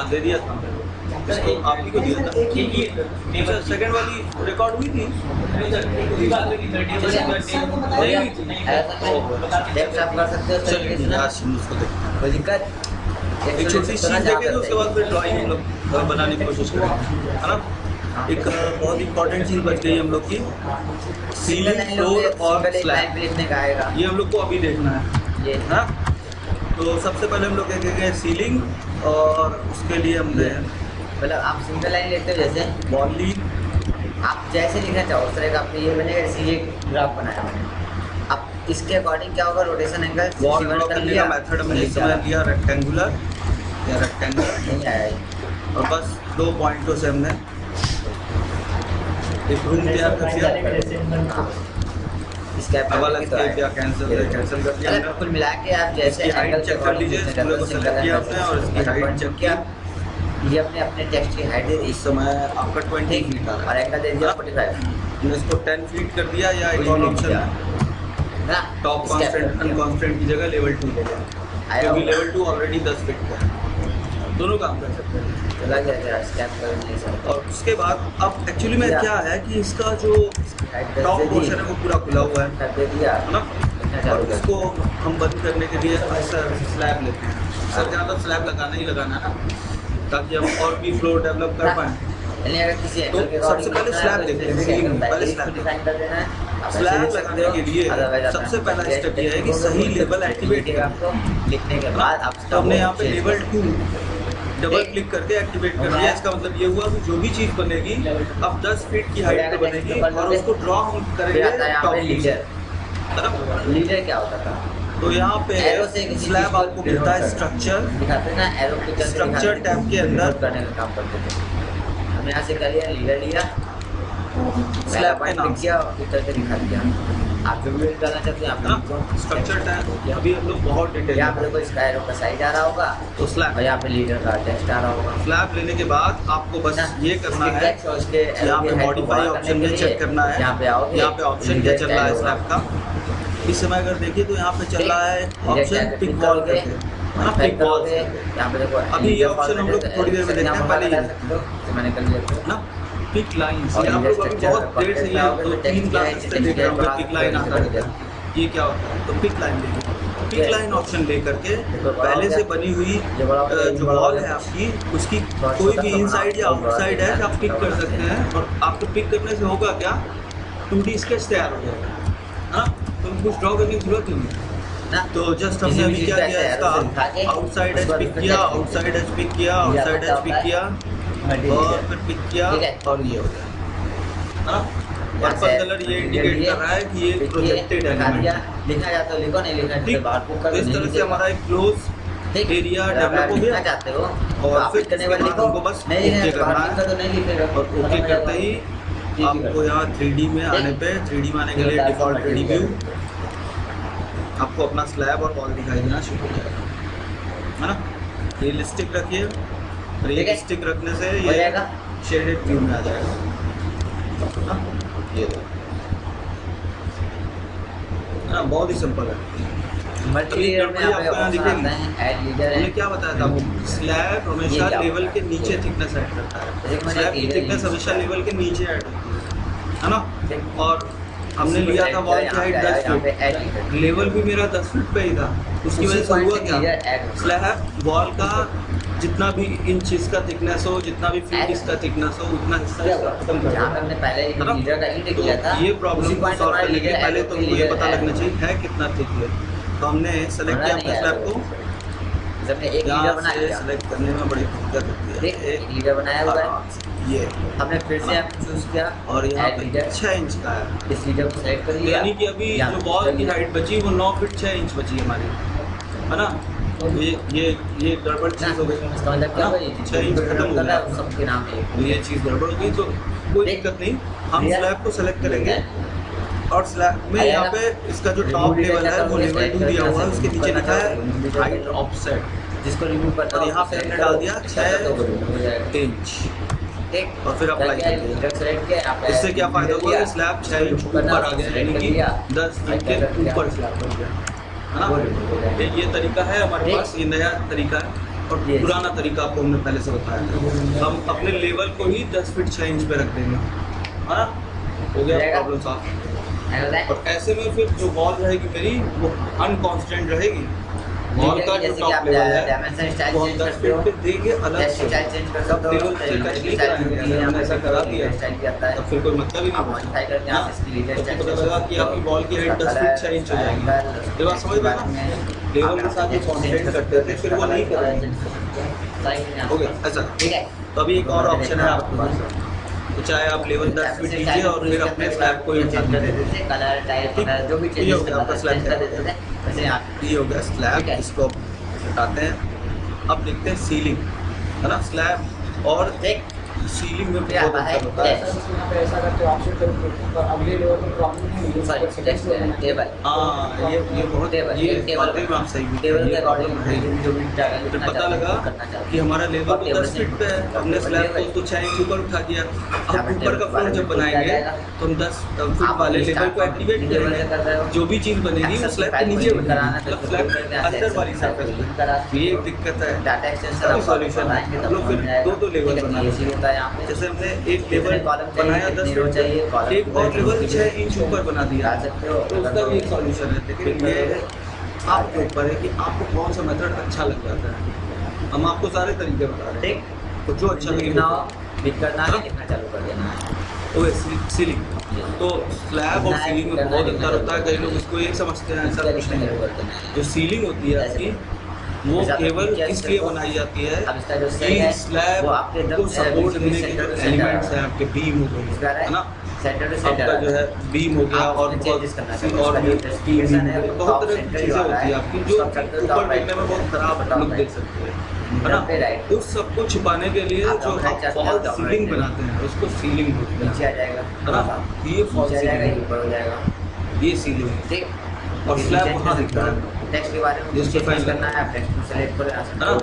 दे दिया था हमने, इसको आप ही को दिया था। अच्छा, सेकंड वाली रिकॉर्ड हुई थी? नहीं हुई थी। चलिए आज उसको देखते हैं। कोई दिक्कत? एक छोटी सी चीज़ देखेंगे, उसके बाद फिर ड्राइंग हम लोग बनाने की कोशिश करेंगे, है ना। एक बहुत इंपॉर्टेंट चीज़ बच गई हम लोग की, सीलिंग, फ्लोर और स्लैब। ये हम लोग को अभी देखना है ना। तो सबसे पहले हम लोग देखेंगे सीलिंग, और उसके लिए हमने मतलब आप सिंगल लाइन लेते हो, जैसे वॉल लीड, आप जैसे लिखना चाहो उस तरह का आपने ये बनेगा। जैसे ये ग्राफ बनाया मैंने, अब इसके अकॉर्डिंग क्या होगा, रोटेशन एंगल वॉल ड्रॉ करने का मेथड हमने इस समय लिया रेक्टेंगुलर या रेक्टेंगुलर नहीं आया है। और बस 2 पॉइंटों से हमने एक रूम तैयार कर दिया। डबल एस्केप या कैंसिल कर दिया हमने। कुल मिला के आप जैसे इसकी हाइट चेक कर लीजिए, इस पूरे को सेलेक्ट किया आपने और इसकी हाइट चेक किया। ये अपने अपने टेक्स्ट की हाइट दे दी, इस समय आपका 20 फीट आ रहा और है, एंगल दे दिया 45 हमने इसको 10 फीट कर दिया, या एक और ऑप्शन ना। टॉप कांस्टेंट अनकांस्टेंट की जगह लेवल 2 ले लिया, क्योंकि लेवल 2 ऑलरेडी 10 फीट का है। दोनों काम कर सकते हैं। चला जाएगा स्कैप करने से। और उसके बाद अब एक्चुअली में क्या है कि इसका जो टॉप पोर्शन है वो पूरा खुला हुआ है दे दिया ना। और इसको हम बंद करने के लिए अक्सर स्लैब लेते हैं। सर ज़्यादा स्लैब लगाना ही लगाना है, ताकि हम और भी फ्लोर डेवलप कर पाएँ। अगर किसी तो सबसे पहले स्लैब देखते हैं, पहले स्लैब डिफाइन कर देना है। स्लैब लगाने के लिए सबसे पहला स्टेप ये है कि सही लेवल एक्टिवेट आपको लिखने के बाद आप तो हमने यहाँ पे लेवल 2 डबल क्लिक करके एक्टिवेट कर दिया। इसका मतलब ये हुआ कि जो भी चीज़ बनेगी अब 10 फीट की हाइट पे बनेगी, और उसको ड्रॉ हम करेंगे टॉप लीडर। तरफ। लीडर क्या होता था? तो यहाँ पे एरो से स्लैब आपको मिलता है स्ट्रक्चर, दिखाते ना, एरो क्लिक स्ट्रक्चर टैब के अंदर करने का काम करते थे। हमने यहाँ से कर लिया, लीडर लिया, स्लैब के नाम किया और क्लिक करके दिखा दिया। आप जो भी डालना चाहते हैं आप स्ट्रक्चर टैब। अभी हम लोग बहुत डिटेल यहाँ पे देखो इसका एरो का साइज आ रहा होगा, तो स्लैब, और यहाँ पे लीडर का टेक्स्ट आ रहा होगा। स्लैब लेने के बाद आपको बस ये करना है, उसके यहाँ पे मॉडिफाई ऑप्शन में चेक करना है। यहाँ पे आओगे, यहाँ पे ऑप्शन क्या चल रहा है स्लैब का इस समय अगर देखिए तो यहाँ पे चल रहा है ऑप्शन पिक वॉल करके, है ना, पिक वॉल। यहाँ पे देखो अभी ये ऑप्शन हम लोग थोड़ी देर में देखते हैं, पहले ये मैंने कर लिया ना पिक लाइन्स। ये हम लोग अभी बहुत देर से ये 2-3 क्लासेस से देख रहे होंगे पिक लाइन आता है, ये क्या होता है। तो पिक लाइन देखिए, पिक लाइन ऑप्शन ले करके पहले से बनी हुई जो वॉल है आपकी, उसकी कोई भी इनसाइड या आउटसाइड है आप पिक कर सकते हैं। और आपको पिक करने से होगा क्या, 2D स्केच तैयार हो जाएगा, हाँ। तो कुछ ड्रॉ करने की जरूरत नहीं है। तो जस्ट हमने अभी क्या किया, इसका आउटसाइड एज पिक किया, आउटसाइड एज पिक किया, आउटसाइड एज पिक किया, और फिर पिक किया, और ये हो गया, है ना। पर्पल कलर ये इंडिकेट कर रहा है कि ये प्रोजेक्टेड एलिमेंट लिखा जाता है, लिखो नहीं लिखा ठीक। इस तरह से हमारा एक क्लोज एरिया डेवलप हो गया। चाहते हो और फिर करने के बाद हमको बस ओके करना है, और ओके करते ही आपको यहाँ 3D में आने पे, 3D में आने के लिए डिफॉल्ट 3D व्यू, आपको अपना स्लैब और वॉल दिखाई देना शुरू हो जाएगा, है ना। रियलिस्टिक रखिए, रियलिस्टिक रखने से ये शेडेड व्यू में आ जाएगा, ना। ये ना बहुत ही सिंपल है। हमने क्या बताया था, स्लैब हमेशा लेवल के नीचे थिकनेस ऐड करता है, स्लैब की थिकनेस हमेशा लेवल के नीचे ऐड होती है ना। और हमने लिया था वॉल की हाइट 10 फीट, लेवल भी मेरा 10 फीट पे ही था। उसकी वजह से हुआ क्या, स्लैब वॉल का जितना भी इंच इसका थिकनेस हो, जितना भी फीट इसका थिकनेस हो, उतना हिस्सा इसका खत्म कर दिया। तो ये प्रॉब्लम को सॉल्व करने के पहले तो हमको ये पता लगना चाहिए है कितना थिक है। तो हमने सेलेक्ट किया अपने स्लैब को, यहाँ से सेलेक्ट करने में बड़ी दिक्कत होती है। एक लीडर बनाया हुआ है, ये हमने फिर से चूज किया, और यहाँ पे 6 इंच का है। इस लीडर को सेलेक्ट कर लिया, यानी कि अभी जो वॉल की हाइट बची वो 9 फीट 6 इंच बची हमारी, है ना। ये गड़बड़ चीज़ हो गई, 6 इंच खत्म हो गया, सबके नाम है। ये चीज़ गड़बड़ हो गई। तो कोई दिक्कत नहीं, हम स्लैब को सेलेक्ट करेंगे, और स्लैब में यहाँ पे इसका जो टॉप लेवल है वो लेवल 2 दिया हुआ है, उसके नीचे लिखा है हाइट ऑफसेट, जिसको रिमूव करता और यहाँ पे हमने डाल दिया 6 इंच, और फिर अप्लाई कर दिया। इससे क्या फायदा होगा, स्लैब 6 इंच ऊपर आ गया, यानी कि 10 फीट के ऊपर स्लैब बन गया, है ना। ये तरीका है हमारे पास, ये नया तरीका है। और Yes. पुराना तरीका आपको हमने पहले से बताया था। हम अपने लेवल को ही 10 फीट 6 इंच पे रख देंगे, है ना, हो गया रहेगा। Problem solve. है बताएं? और ऐसे में फिर जो वॉल रहेगी मेरी वो अनकॉन्स्टेंट रहेगी। वॉल का जो जैसे कि टॉप आप लेवल है डायमेंशन स्टाइल वो हम चेंज 10 करते हो, फीट पे देंगे अलग टेस्ट से। स्टाइल चेंज कर सब सकते हो, लेवल से टच नहीं कराएंगे, हमने ऐसा करा दिया स्टाइल भी आता है, तब फिर कोई मतलब ही आप नहीं मॉडिफाई करके आप इसकी लीडर तो स्टाइल पता लगा कि आपकी बॉल की हाइट 10 फीट 6 इंच हो जाएगी। ये बात समझ में ना, लेवल के साथ जो कॉन्टेंट करते थे फिर वो नहीं करेंगे। हो गया ऐसा। ठीक है। तो अभी एक और ऑप्शन है आपके पास, तो चाहे आप लेवल 10 फीट लीजिए और फिर अपने स्लैब को ही उठा चेंज कर दीजिए। देते थे, कलर टाइप ठीक। जो भी ये चेंजेस हो गया आपका करना स्लैब चेंज कर देते थे, वैसे यहाँ ये हो गया स्लैब, ठीक है। इसको हटाते हैं। अब देखते हैं सीलिंग, है ना, स्लैब और देख सीलिंग में फिर बहुत आता है अंतर होता है। ऐसा करते हो ऑप्शन पर अगले लेवल में प्रॉब्लम नहीं है। सॉरी टेक्स्ट टेबल हाँ ये बहुत टेबल ये टेबल वाकई में आप सही बोल रहे टेबल हैं, के ये अकॉर्डिंग है। जो भी फिर पता लगा कि हमारा लेवल तो 10 फीट पे है, हमने स्लैब को तो 6 इंच ऊपर उठा दिया। अब ऊपर का फ्लोर जब बनाएंगे तो हम 10 फीट वाले लेवल को एक्टिवेट करेंगे, जो भी चीज़ बनेगी वो स्लैब के नीचे बनेगी, मतलब स्लैब के अंदर वाली सरफेस पे। ये एक दिक्कत है। डाटा एक्सटेंशन सॉल्यूशन है, हम लोग फिर दो लेवल बना ये होता है यहाँ पे जैसे हमने एक लेवल बनाया 10 नीरो फीट, चाहिए, कॉलम एक और लेवल 6 इंच ऊपर बना दिया, डाल सकते हो। तो उसका भी एक सॉल्यूशन है। लेकिन ये आपके ऊपर है कि आपको कौन सा मेथड अच्छा लग जाता है। हम आपको सारे तरीके बता रहे हैं, ठीक तो जो अच्छा लगे लिखना वो हो लिख करना है, लिखना चालू कर देना है। तो सीलिंग, तो स्लैब और सीलिंग में बहुत अंतर होता है। कई लोग इसको एक समझते हैं, ऐसा कुछ नहीं है। जो सीलिंग होती है आपकी वो केवल इसलिए बनाई जाती है अब इसका जो सेट कि है स्लैब वो आपके एकदम को सपोर्ट देने के जो सेंटर एलिमेंट्स हैं आपके बीम हो गए, है ना, सेंटर टू आपका सेंटर जो है बीम हो गया और चेंजेस करना बहुत चाहिए। और उसका जो specification है वो बहुत top तरह की center चीज़ें जो आ रहा होती है है, आपकी जो top center, ऊपर top देखने में right, बहुत खराब top लुक right, दे सकते हैं, है top पे ना। right, उस सब को छिपाने के लिए आप जो top right हम चाहते हैं, फॉल्स top सीलिंग right बनाते हैं उसको सीलिंग बोलते नीचे हैं, आ जाएगा, है ना। ये फॉल्स नीचे आ जाएगा, ये सीलिंग, ऊपर हो जाएगा, ये सीलिंग है। ठीक। और स्लैब वहाँ दिखता है टेक्स्ट के बारे में जिसके कुछ फाइल करना है, आप टेक्स्ट को सेलेक्ट कर हाँ। तो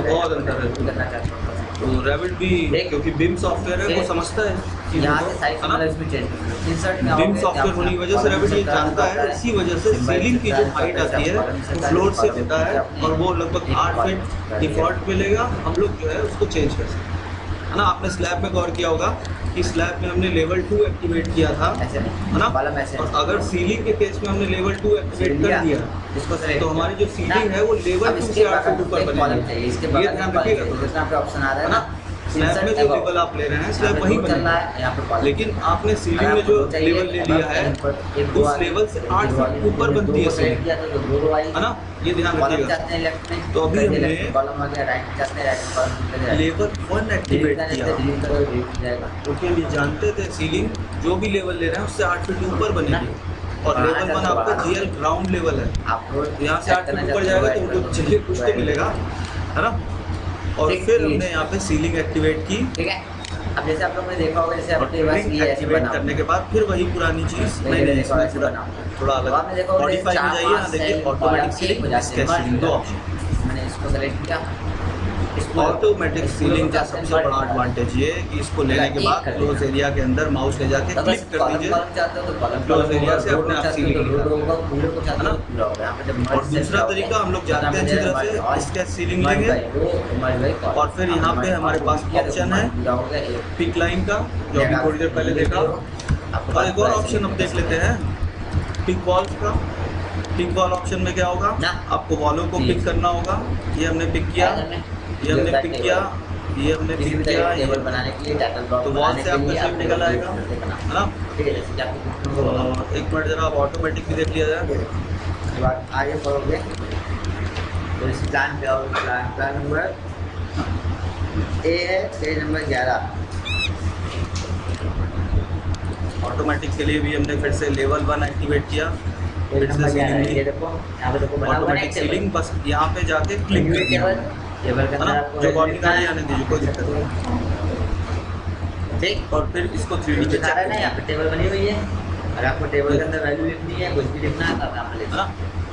बहुत अंतर है। करना चाहते हो तो रैबिट भी देख। क्योंकि बिम सॉफ्टवेयर है वो देख। समझता है चीज़ों यहाँ को, से साइज है ना। मतलब इसमें चेंज इंसर्ट में बिम सॉफ्टवेयर होने की वजह से रैबिट ये जानता है, इसी वजह से सीलिंग की जो हाइट आती है वो फ्लोर से होता है और वो लगभग 8 फीट डिफॉल्ट मिलेगा। हम लोग जो है उसको चेंज कर सकते हैं, है ना। आपने स्लैब में गौर किया होगा कि स्लैब में हमने लेवल 2 एक्टिवेट किया था, ऐसे नहीं है ना, कॉलम ऐसे और अगर सीलिंग के केस में हमने लेवल 2 एक्टिवेट कर दिया इसको सेलेक्ट तो हमारी जो सीलिंग है वो लेवल 2 से 8 फीट ऊपर कॉलम बनेगी। चाहिए, इसके ये बगल ध्यान में रखिएगा कॉलम थोड़ा पे ऑप्शन आ रहा है है ना। स्लैब में जो लेवल आप ले रहे हैं स्लैब वहीं चल रहा बनेगा, है यहाँ पे कॉलम। लेकिन आपने सीलिंग में जो लेवल ले लिया है उस लेवल से 8 फीट ऊपर बनती है सीलिंग, है ना। ये ध्यान कॉलम रखिएगा। चाहते हैं लेफ्ट में तो अभी हमने कॉलम आ गया, राइट चाहते हैं राइट में कॉलम लेवल 1 एक्टिवेट किया डिलीट करो डिलीट जाएगा। क्योंकि हम ये जानते थे सीलिंग जो भी लेवल ले रहे हैं उससे 8 फीट ऊपर बनेगी और लेवल 1 आपका जीएल ग्राउंड लेवल है, आपको यहाँ से 8 फीट ऊपर जाएगा तो उनको चाहिए कुछ तो मिलेगा, है ना। और ठीक, फिर ठीक। हमने यहाँ पे सीलिंग एक्टिवेट की ठीक है। अब जैसे आप लोगों ने देखा होगा जैसे और अपने पास सीलिंग ये ऐसे एक्टिवेट बना करने के बाद फिर वही पुरानी चीज़ नहीं, नहीं देखो, इसमें ऐसे थोड़ा बनाओ। थोड़ा तो आपने अलग देखा होगा मॉडिफाई में जाइए यहाँ देखिए ऑटोमेटिक सीलिंग स्केच सीलिंग दो ऑप्शन। मैंने इसको सेलेक्ट किया, ऑटोमेटिक सीलिंग का सबसे बड़ा एडवांटेज ये है कि इसको लेने के बाद क्लोज एरिया के अंदर माउस ले जाके क्लिक कर दीजिए क्लोज एरिया से अपने आप सीलिंग है ना। और दूसरा तरीका हम लोग जानते हैं अच्छी तरह से स्केच सीलिंग लेंगे और फिर यहाँ पे हमारे पास ऑप्शन है पिक लाइन का जो अभी थोड़ी देर पहले देखा, और एक और ऑप्शन अब देख लेते हैं पिक वॉल्स का। पिक वॉल ऑप्शन में क्या होगा, आपको वॉलों को पिक करना होगा। ये हमने पिक किया, ये हमने पिक किया, ये हमने पिक किया, टेबल बनाने के लिए टाइटल ब्लॉक तो वॉल से आपका शेप निकल आएगा, है ना। ठीक है। जैसे कि आपको तो एक मिनट जरा आप ऑटोमेटिक भी देख लिया जाए। उसके बाद आगे बढ़ोगे तो इस प्लान पे आओगे, प्लान नंबर ए है, पेज नंबर 11। ऑटोमेटिक के लिए भी हमने फिर से लेवल 1 एक्टिवेट किया, पेज फिर से नंबर 11 सीलिंग ये देखो यहाँ पे देखो बना हुआ है ऑटोमेटिक सीलिंग, बस यहाँ पे जाके क्लिक टेबल करना है, टेबल के है अंदर ना। आपको जो बॉडी का आने दीजिए, कोई दिक्कत नहीं। ठीक। और फिर इसको 3D पे दिखा रहा है ना, यहाँ चेक पे टेबल बनी हुई है। अगर आपको टेबल के अंदर वैल्यू लिखनी है, कुछ भी लिखना है तो आप यहाँ पे लिख है ना।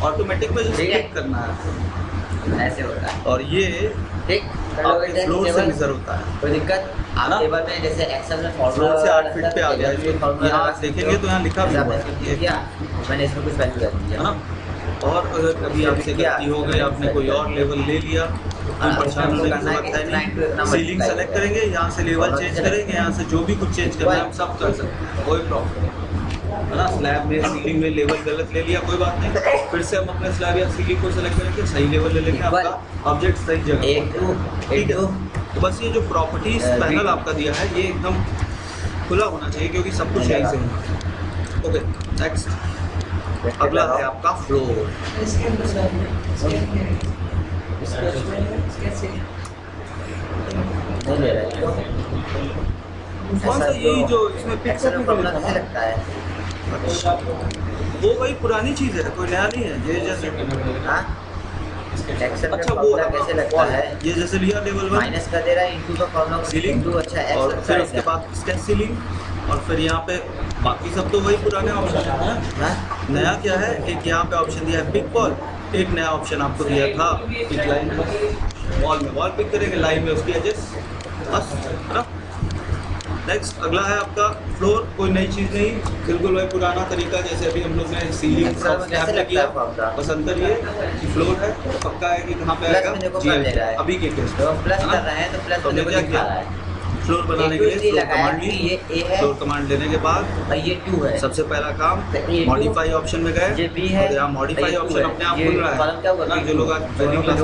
ऑटोमेटिक में ठीक है। क्लिक करना है सकते हैं। ऐसे होता है। और ये ठीक। आपके फ्लोर से मेजर होता है। कोई दिक्कत आप ना? टेबल में जैसे एक्सेल में फ्लोर से 8 फीट पे आ गया है। यहाँ आप देखेंगे तो यहाँ लिखा भी हुआ है ये, किया मैंने इसमें कुछ वैल्यू डाल दी है ना। और अगर कभी आपसे गलती हो गई, आपने कोई और लेवल ले लिया कोई परेशान होने की जरूरत है नहीं। सीलिंग सेलेक्ट करेंगे, यहाँ से लेवल चेंज करेंगे, यहाँ से जो भी कुछ चेंज करना है हम सब कर सकते हैं, कोई प्रॉब्लम नहीं है ना। स्लैब में सीलिंग में लेवल गलत ले लिया कोई बात नहीं, फिर से हम अपने स्लैब या सीलिंग को सेलेक्ट करेंगे, सही लेवल ले लेंगे, आपका ऑब्जेक्ट सही जगह। ठीक है, तो बस ये जो प्रॉपर्टीज पैनल आपका दिया है ये एकदम खुला होना चाहिए क्योंकि सब कुछ यहीं से होना। ओके नेक्स्ट, अगला है आपका फ्लोर। कौन सा यही जो इसमें पिक्चर लगता है, वो वही पुरानी चीज़ है, कोई नया नहीं है। ये जैसे अच्छा वो कैसे लगता है, ये जैसे लिया लेवल 1 माइनस कर दे रहा है इंटू का फॉर्मूला सीलिंग, अच्छा और फिर उसके बाद स्केच सीलिंग, और फिर यहाँ पे बाकी सब तो वही पुराने ऑप्शन है। नया क्या है, एक यहाँ पे ऑप्शन दिया है पिक वॉल, एक नया ऑप्शन आपको दिया था पिक लाइन। वॉल में वॉल पिक करेंगे, लाइन में उसकी एजेस, बस है ना। नेक्स्ट अगला है आपका फ्लोर, कोई नई चीज़ नहीं, बिल्कुल वही पुराना तरीका जैसे अभी हम लोग ने सीलिंग किया। बस अंतर ये कि फ्लोर है पक्का है कि कहाँ पे आएगा अभी के केस तो प्लस कर रहे हैं तो प्लस हमने क्या किया, फ्लोर बनाने के लिए फ्लोर कमांड ली, फ्लोर कमांड लेने के बाद ये 2 है, सबसे पहला काम मॉडिफाई ऑप्शन में गए, और यहाँ मॉडिफाई ऑप्शन अपने आप खुल रहा है। जो लोग आज पहली क्लास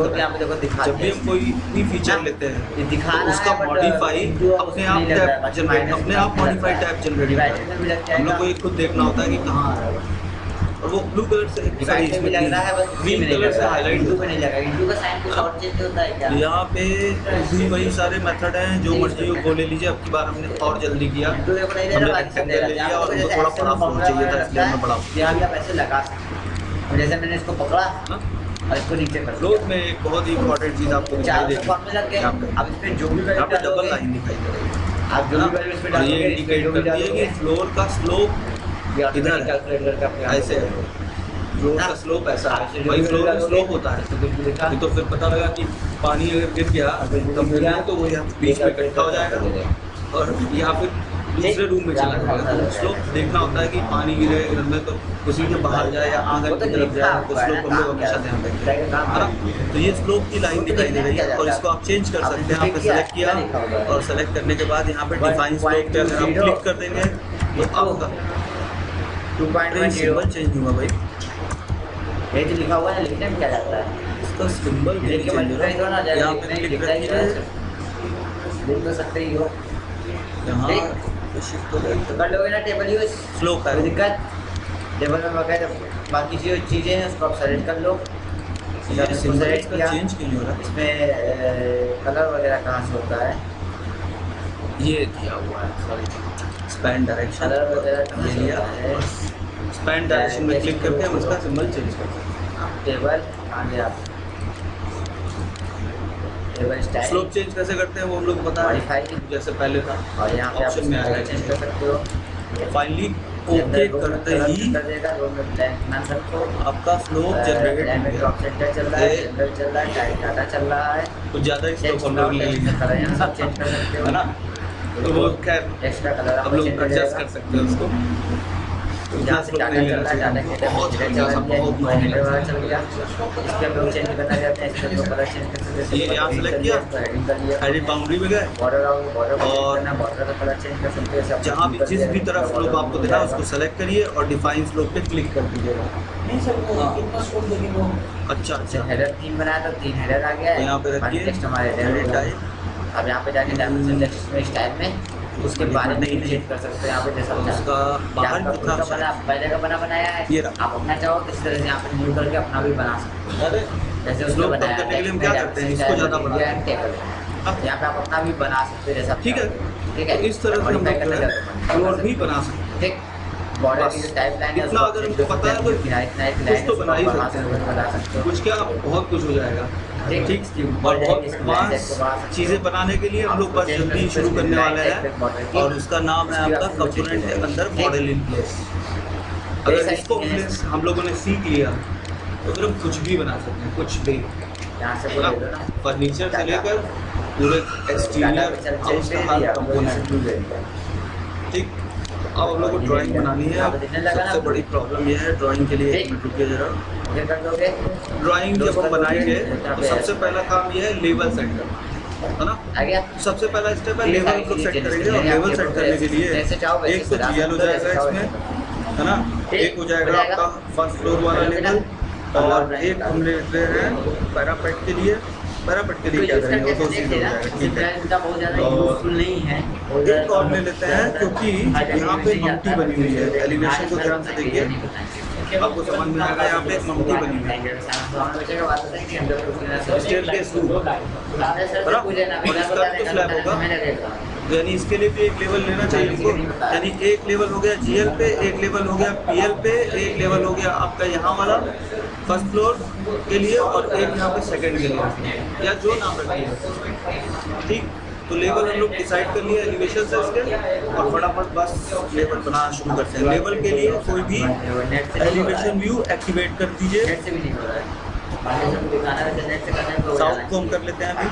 जब भी हम कोई भी फीचर लेते हैं तो उसका मॉडिफाई अपने आप टैब जनरेट, अपने आप मॉडिफाई टैब जनरेट, हम लोग को ये खुद देखना होता है कि कहाँ आ रहा है, और वो ब्लू कलर से लग रहा है, बस ग्रीन कलर से हाईलाइट इंटू में नहीं लगा, इंटू का साइन कुछ और चेंज होता है क्या? यहाँ पे भी वही सारे मेथड हैं, जो मर्जी हो वो ले लीजिए। अब की बार हमने और जल्दी किया, हमने रेक्टेंगल ले लिया और उनको थोड़ा बड़ा फ्लोर चाहिए था इसलिए हमने बड़ा यहाँ भी आप ऐसे लगा सकते हैं। जैसे मैंने इसको पकड़ा और इसको नीचे कर फ्लोर में एक बहुत ही इंपॉर्टेंट चीज़ आपको दिखाई देगी, अब इस पे जो भी यहाँ पे डबल लाइन दिखाई देगी, आप जो भी वैल्यू इस पे डालोगे ये इंडिकेट करती है कि फ्लोर का स्लोप इधर कैलकुलेटर का ऐसे है, फ्लोर का स्लोप ऐसा है, वही फ्लोर का स्लोप होता है। तो फिर पता लगा कि पानी अगर गिर गया तो वो यहाँ बीच में इकट्ठा हो जाएगा और या फिर दूसरे रूम में चला जाएगा। तो स्लोप देखना होता है कि पानी गिरे घर में तो उसी में बाहर जाए या आंगन की तरफ जाए, तो स्लोप हम लोग हमेशा ध्यान रखेंगे, है ना। तो ये स्लोप की लाइन दिखाई दे रही है और इसको आप चेंज कर सकते हैं। आपने सेलेक्ट किया और सेलेक्ट करने के बाद यहाँ पे डिफाइन स्लोप पे अगर आप क्लिक कर देंगे तो आपका 2.10 सिंबल चेंज हुआ भाई। ये जो लिखा हुआ है लिखने में क्या जाता है, इसका सिंबल लिख के मल्टीप्लाई दो ना, यहाँ पे क्लिक करिए, लिख तो सकते ही हो, यहाँ तो कर लोगे ना टेबल यूज, स्लोप है, कोई दिक्कत। टेबल में बकायदा बाकी जो चीज़ें हैं उसको आप सेलेक्ट कर लो। ये सिंबल इसका चेंज क्यों नहीं हो रहा? इसमें कलर वगैरह कहाँ से होता है, ये किया हुआ है, सॉरी स्पैन डायरेक्शन, कलर वगैरह ये लिया है, स्पैन डायरेक्शन में क्लिक करके हम इसका सिंबल चेंज कर सकते हैं। टेबल आगे आप टेबल स्टाइल स्लोप चेंज कैसे करते हैं वो हम लोग बता रहे मॉडिफाई, हैं, जैसे पहले था और यहाँ पे आप ऑप्शन में आ गया चेंज कर सकते हो। फाइनली ओके करते ही कर देगा, रोल में ब्लैंक ना रखो, आपका स्लोप जनरेट हो गया। ड्रॉप सेंटर चल रहा है, जनरल चल रहा है, टाइप डाटा चल रहा है, कुछ ज़्यादा ही स्लोप हम लोग ले लेंगे, कलर यहाँ सब चेंज कर सकते हो, है ना। तो वो खैर एक्स्ट्रा कलर हम लोग एडजस्ट कर सकते हैं उसको। यहाँ से डाटा चल रहा है, डाटा के बहुत चल हल्का सा, बहुत मायने चल गया, इसके हम लोग चेंज करना चाहते हैं, इसके हम लोग कलर चेंज कर सकते हैं। ये यहाँ select किया, हेडिंग कर लिया, एडिट बाउंड्री में गए, बॉर्डर और बॉर्डर का कलर चेंज कर सकते हैं। जहाँ भी जिस भी तरफ स्लोप आपको देना है उसको सेलेक्ट करिए और डिफाइन स्लोप पे क्लिक कर दीजिएगा। नहीं सर वो कितना स्कोप देंगे वो, अच्छा अच्छा, हेडर 3 बनाया तो 3 हेडर आ गया है, तो यहाँ पे रखिए टेक्स्ट हमारे एडिट टाइप, अब यहाँ पे जाके डायमेंशन टेक्स्ट में स्टाइल में उसके बारे में चेंज कर सकते हैं। यहाँ पे जैसा उसका बाहर का कितना बना पहले का बनाया है, ये रहा। आप अपना चाहो तो इस तरह से यहाँ पे न्यू करके अपना भी बना सकते हैं। अरे जैसे उसको स्लोप कम बनाया करने के लिए हम क्या करते हैं, इसको ज़्यादा बढ़ा है टेबल, यहाँ पे आप अपना भी बना सकते हैं जैसा ठीक है। ठीक है, तो इस तरह से हम Modify लोग जो करना है चाहते हैं। फ्लोर भी बना सकते हैं। ठीक, बॉर्डर की जो टाइप लाइन है इतना अगर हमको पता है तो कुछ तो बना ही सकते हैं, बना सकते हो। कुछ क्या बहुत कुछ हो जाएगा। ठीक, और बहुत एडवांस चीज़ें बनाने के लिए हम लोग बस जल्दी शुरू करने वाले हैं और उसका नाम है आपका कंपोनेंट के अंदर मॉडल इन प्लेस। अगर इसको हम लोगों ने सीख लिया तो फिर हम कुछ भी बना सकते हैं, कुछ भी, यहाँ से बोल दो ना, फर्नीचर से लेकर पूरे एक्सटीरियर हाउस का हर कंपोनेंट। ठीक, अब हम लोग को ड्राइंग बनानी है। सबसे बड़ी प्रॉब्लम ये है ड्राइंग के लिए, एक मिनट रुकिए जरा। ये कर दोगे ड्राइंग जब हम बनाएंगे तो सबसे पहला काम ये है लेवल सेट करना, है ना। आ गया। सबसे पहला स्टेप है लेवल हम लोग सेट करेंगे, और लेवल सेट करने के लिए एक तो जीएल हो जाएगा इसमें, है ना। एक हो जाएगा आपका फर्स्ट फ्लोर वाला लेवल, और एक हम ले रहे हैं पैरापेट के लिए। पैरापेट के लिए क्या करेंगे, वो तो सीधा हो जाएगा, ठीक है। और एक और ले लेते हैं, क्योंकि यहाँ पे ममटी बनी हुई है। एलिवेशन को ध्यान से देखिए, आपको समझ में आएगा। यहाँ पे एक ममटी बनी हुई है, स्टेयर के स्लूप, है ना। और इसका भी तो स्लैब होगा, यानी इसके लिए भी एक लेवल लेना चाहिए हमको। यानी एक लेवल हो गया जीएल पे, एक लेवल हो गया पीएल पे, एक लेवल हो गया आपका यहाँ वाला फर्स्ट फ्लोर के लिए, और एक यहाँ पे सेकंड के लिए, या जो नाम रखिए, ठीक। तो लेवल हम लोग डिसाइड कर लिए एलिवेशन से इसके, और फटाफट बस लेवल बनाना शुरू करते हैं। लेवल के लिए कोई भी एलिवेशन व्यू एक्टिवेट कर दीजिए। साउथ को हम कर लेते हैं अभी,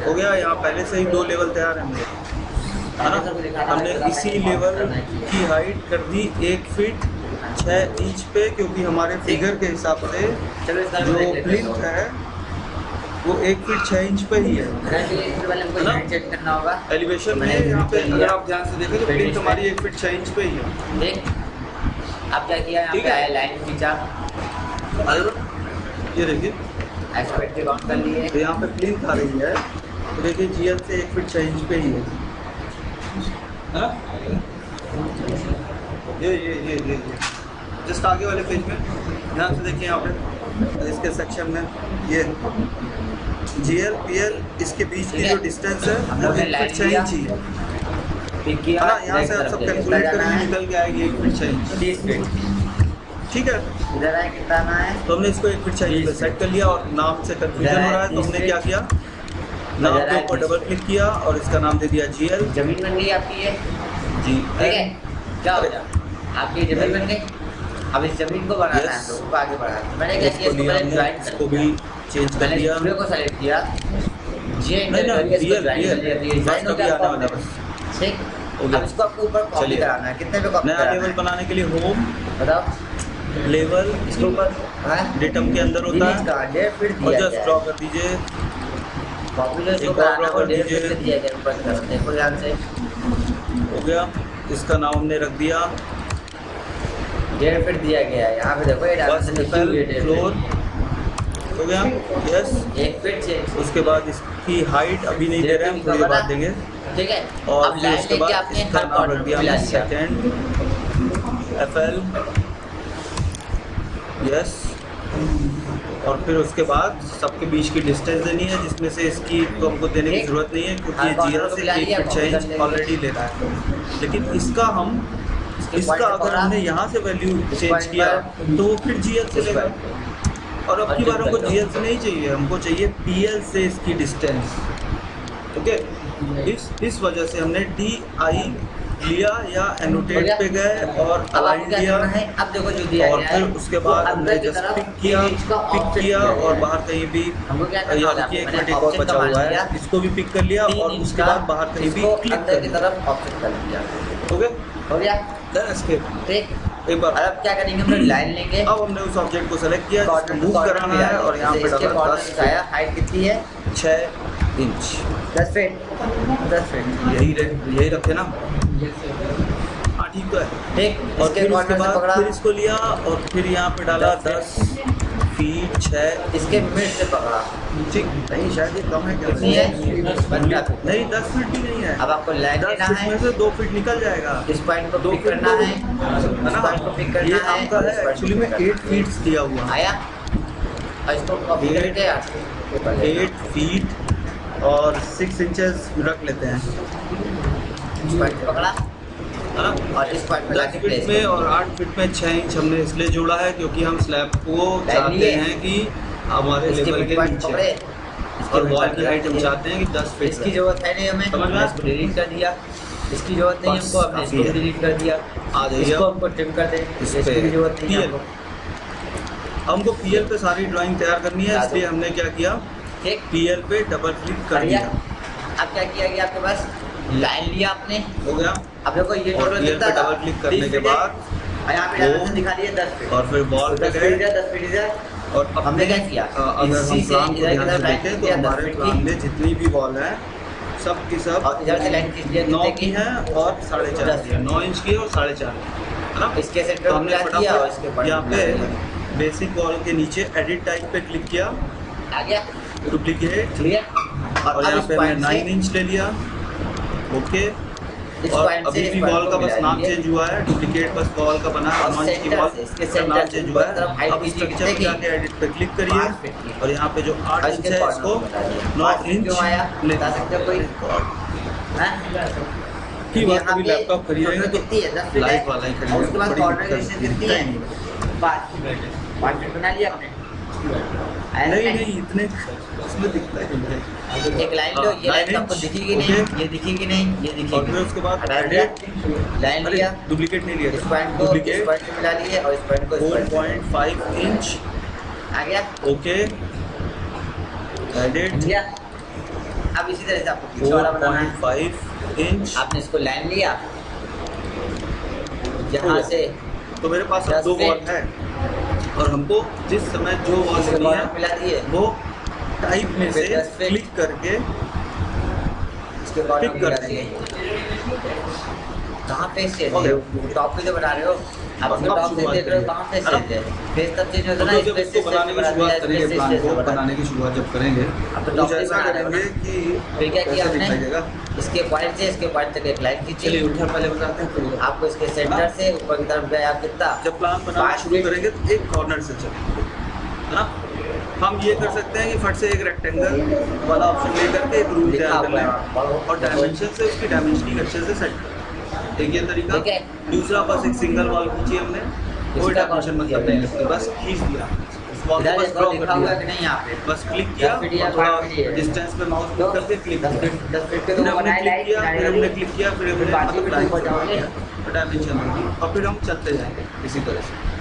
हो गया। यहाँ पहले से ही 2 लेवल तैयार हैं मेरे, है ना। हमने इसी लेवल की हाइट कर दी 1 फीट 6 इंच पे, क्योंकि हमारे फिगर के हिसाब से जो प्लिंथ है वो 1 फीट 6 इंच पे ही है ना। एलिवेशन में यहाँ पे अगर आप ध्यान से देखें तो प्लिंथ हमारी 1 फीट 6 इंच पे ही है। अब क्या किया, यहाँ पे आया लाइन खींचा, ये देखिए एस्पेक्ट काउंट कर लिए, तो यहाँ पे प्लिंथ आ रही है, तो देखिए जीएल से 1 फीट 6 इंच पे ही है, हाँ? ये जस्ट आगे वाले पेज में ध्यान से देखिए। यहाँ पे इसके सेक्शन में ये जीएल पीएल इसके बीच की जो डिस्टेंस है वो 1 फीट 6 इंच ही है, है ना। यहाँ से आप सब कैलकुलेट करेंगे, निकल के आएगी 1 फीट 6 इंच, ठीक है। इधर आए कितना आना है, तो हमने इसको 1 फीट 6 इंच पे सेट कर लिया, और नाम से कंफ्यूजन हो रहा है तो हमने क्या किया, नाम के ऊपर डबल क्लिक किया और इसका नाम दे दिया जीएल। जमीन बन गई आपकी ये, जी, ठीक है। क्या हो गया, आपकी जमीन बन गई। अब इस जमीन को बनाना है तो उसको आगे बढ़ाना है। मैंने क्या किया, इसको पहले ज्वाइन कर, इसको भी चेंज कर दिया, पूरे को सेलेक्ट किया, जे नहीं ना इंटर जीएल ज्वाइन हो गया वाला बस, ठीक। अब इसको आपको ऊपर कॉपी कराना है, कितने पे कॉपी नया कराना लेवल है बनाने के लिए होम बताओ। लेवल इसके ऊपर डेटम के अंदर होता है, फिर और दिया जस्ट ड्रॉ कर दीजिए। कॉपी जो इसको एक और कराना ड्रॉ है कर डेट दीजिए। फिर दिया गया ऊपर की तरफ, देखो ध्यान से, हो गया। इसका नाम हमने रख दिया, डेट फिर दिया गया है। यहाँ पे देखो ये डाटा बस से लिखी हुई है फ्लोर हो गया, यस। 1 फीट चेंज, उसके बाद इसकी हाइट अभी नहीं दे रहे हैं, हम थोड़ी देर बाद देंगे। ठीक है। और अब फिर लाइन उसके लेके बाद आपने इसका हर नाम कॉर्नर रख में दिया मिला हमने दिया, सेकेंड एफएल, यस। और फिर उसके बाद सबके बीच की डिस्टेंस देनी है, जिसमें से इसकी तो हमको देने की जरूरत नहीं है, क्योंकि ये जीरो से 1 फीट 6 इंच ऑलरेडी ले रहा है। लेकिन इसका अगर हमने यहाँ से वैल्यू चेंज किया तो वो फिर जीएल से लेगा, और अब की बार हमको जीएल से नहीं चाहिए, हमको चाहिए पीएल से इसकी डिस्टेंस, ओके। इस वजह से हमने DI लिया या एनोटेट पे गए और अलाइन लिया, अब देखो जो दिया और गया फिर है, उसके बाद हमने जस्ट पिक किया और बाहर कहीं भी हमको क्या करना यहाँ है, देखिए एक मैंने मिनट और बचा हुआ है, इसको भी पिक कर लिया, और उसके बाद बाहर कहीं भी क्लिक अंदर कर की दिया, तरफ ऑप्शन कर दिया, ओके। हो गया। देन एस्केप ठीक। एक बार। अब क्या करेंगे, हम लोग लाइन लेंगे, अब हमने उस ऑब्जेक्ट को सेलेक्ट किया, इसको मूव कराना है, और यहाँ पे इसके डाला कॉर्नर 10 दिखाया, हाइट कितनी है 6 इंच, 10 फीट, यही रखे ना, हाँ ठीक तो है। ठीक। और फिर उसके कॉर्नर से बाद पकड़ा, फिर इसको लिया और फिर यहाँ पे डाला 10 फीट 6, इसके मिड से पकड़ा, ठीक। नहीं शायद ये कम है क्या, कितनी है, नहीं 10 फीट भी नहीं है, अब आपको लाइन 10 लेना फीट है, में से 2 फीट निकल जाएगा, इस पॉइंट को 2 पिक फीट करना है, है इस पॉइंट को पिक ना। करना ये है, आपका है एक्चुअली में 8 फीट दिया हुआ, आया, और इसको कॉपी करके 8 फीट और 6 इंचेस रख लेते हैं, इस पॉइंट पे पकड़ा, है ना। और इस पॉइंट पे 10 लाके फीट प्लेस में और 8 फीट में 6 इंच हमने इसलिए जोड़ा है क्योंकि हम स्लैब को चाहते हैं कि हमारे लेवल के नीचे, और वॉल की हाइट हम चाहते हैं कि 10 फीट इसकी जरूरत है नहीं हमें, समझ में? इसको डिलीट कर दिया, इसकी जरूरत नहीं बस, हमको, हमने इसको काफी है। डिलीट कर दिया, आ जाइए इसको अब हमको ट्रिम कर दे, इस इसकी पे भी जरूरत नहीं है PL। हमको। हमको पीएल पे सारी ड्राइंग तैयार करनी है, इसलिए हमने क्या किया, ठीक, पीएल पे डबल क्लिक कर दिया। अब क्या किया गया आपके पास, लाइन लिया आपने, हो गया। अब देखो ये और टोटल गियर कितना पे था, डबल क्लिक करने के बाद और यहाँ पे डायमेंशन दिखा दिए 10 फीट, और फिर बॉल पे 10 गए। फीट है, 10 फीट है। और हमने क्या किया, अगर हम इसी से प्लान को इधर की ध्यान तरफ से लाइन देखें खींच तो लिया 10 हमारे फीट प्लान की, में जितनी भी बॉल है सब की सब और इधर से लाइन खींच लिया 9 कितने की है और 4.5 की है, 9 इंच की है और 4.5 है ना। इसके तो सेंटर में हमने क्या किया और इसके फटाफट यहाँ पॉइंट पे बेसिक बॉल के नीचे एडिट टाइप पे क्लिक किया, आ गया डुप्लीकेट, क्लियर। और यहाँ पे हमने 9 इंच ले लिया। ओके, और अभी भी बॉल का बस नाम चेंज हुआ है, डुप्लीकेट बस बॉल का बना है, 9 इंच की बॉल का नाम चेंज हुआ है। अब स्ट्रक्चर पे जाके एडिट पे क्लिक करिए और यहाँ पे जो 8 इंच है इसको 9 इंच ले बता सकते हो कोई की बात। अभी लैपटॉप खरीदेंगे तो कितनी है, 10 फीट लाइट वाला ही खरीदेंगे, उसके बाद बड़ी कॉर्नर दिक्कत डिस्टेंस कितनी है। है, 5 फीट बना लिया आपने। नहीं इतने उसमें दिखता है मुझे। एक लाइन लो, ये लाइन आपको दिखेगी नहीं, ये दिखेगी नहीं, ये और फिर दिखेगी। उसके बाद हटा दिया, एडिट, लाइन लिया, डुप्लीकेट नहीं लिया, इस पॉइंट को इस डुप्लीकेट पॉइंट से मिला लिए और इस पॉइंट को इस पॉइंट से 4.5 इंच, आ गया, ओके, एडिट लिया। अब इसी तरह से आपको पीछे वाला बनाना है। 4.5 इंच। आपने इसको लाइन लिया, यहाँ से तो मेरे पास अब 10 2 बॉल फीट। है और हमको जिस समय जो बॉल इसके लेनी बाद है मिला दिए, वो टाइप में से फिर 10 फीट। क्लिक करके इसके बाद पिक मिला करते दिए। हैं। कहाँ पे से हो गया। टॉप पे तो बना रहे हो आप, अब टॉप से शुरुआत देख रहे हो, करेंगे। कहाँ पे है ना? से फेस तब चेंज होता तो है ना, जब इसको बनाने की शुरुआत करेंगे, प्लान को बनाने की शुरुआत जब करेंगे अब तो तो टॉप पे ऐसा बना रहे हो करेंगे ना। कि फिर क्या किया कैसे आपने, दिखाई देगा। इसके पॉइंट से इसके पॉइंट तक एक लाइन चलिए खींची, उठा पहले बताते हैं फिर आपको इसके सेंटर से ऊपर की तरफ गया कितना, जब प्लान बनाना 5 शुरू फीट। करेंगे तो एक कॉर्नर से चलेंगे, है ना। हम ये कर सकते हैं कि फट से एक रेक्टेंगल वाला ऑप्शन लेकर के एक रूल लिखा तैयार कर हुआ लें है। और डायमेंशन से उसकी डायमेंशनिंग अच्छे से सेट करें। एक ये तरीका। ठीक है। दूसरा बस एक सिंगल वॉल खींची हमने, कोई इसका डायमेंशन कौन मतलब नहीं लगती, बस खींच दिया इस वॉल इधर को, बस देखो ड्रॉ लिखा कर हुआ है दिया, कि नहीं यहाँ पे, बस क्लिक किया 10 फीट या और थोड़ा 5 फीट है। डिस्टेंस पे माउस क्लिक करके क्लिक 10 किया, फीट 10 फीट के फिर तो हमने बनाए क्लिक किया, फिर हमने क्लिक किया, फिर हमने बाकी मतलब भी लाइन ऊपर जाओगे। डायमेंशन और फिर हम चलते जाएंगे इसी तरह से।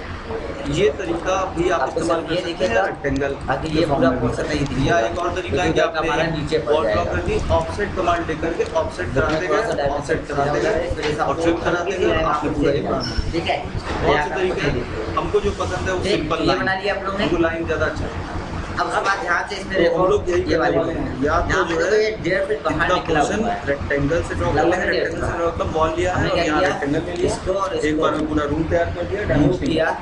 ये तरीका भी आप आपको इस्तेमाल सिर्फ कर ये सकते हैं दिखेगा, रेक्टेंगल बाकी ये पूरा पोर्शन नहीं दिखेगा। या एक और तरीका है कि क्योंकि हमारा नीचे आपने पड़ बॉल ड्रॉ जाएगा। कर दी, ऑफसेट कमांड लेकर के ऑफसेट कराते थोड़ा सा गए, ऑफसेट कराते गए और ट्रिम कराते गए, आपने पूरा ये बनाना। ठीक है, बहुत से तरीके हैं, हमको जो पसंद है वो ठीक, सिंपल ये बना लिया आप लोगों ने। हमको लाइन ज़्यादा अच्छा है। अब उसके बाद ध्यान से इसमें तो देखो, हम लोग यही ये करने वाली वाले हैं, या तो यहाँ जो पे है तो ये 1.5 फीट बाहर इतना निकला पोर्शन हुआ है। रेक्टेंगल से ड्रॉ कर लगा लेंगे, है रेक्टेंगल से मतलब बॉल लिया है हमने और क्या यहाँ किया? रेक्टेंगल ले इसको और लिया, इसको एक बार में पूरा रूम तैयार कर दिया, मूव डायमेंशन किया,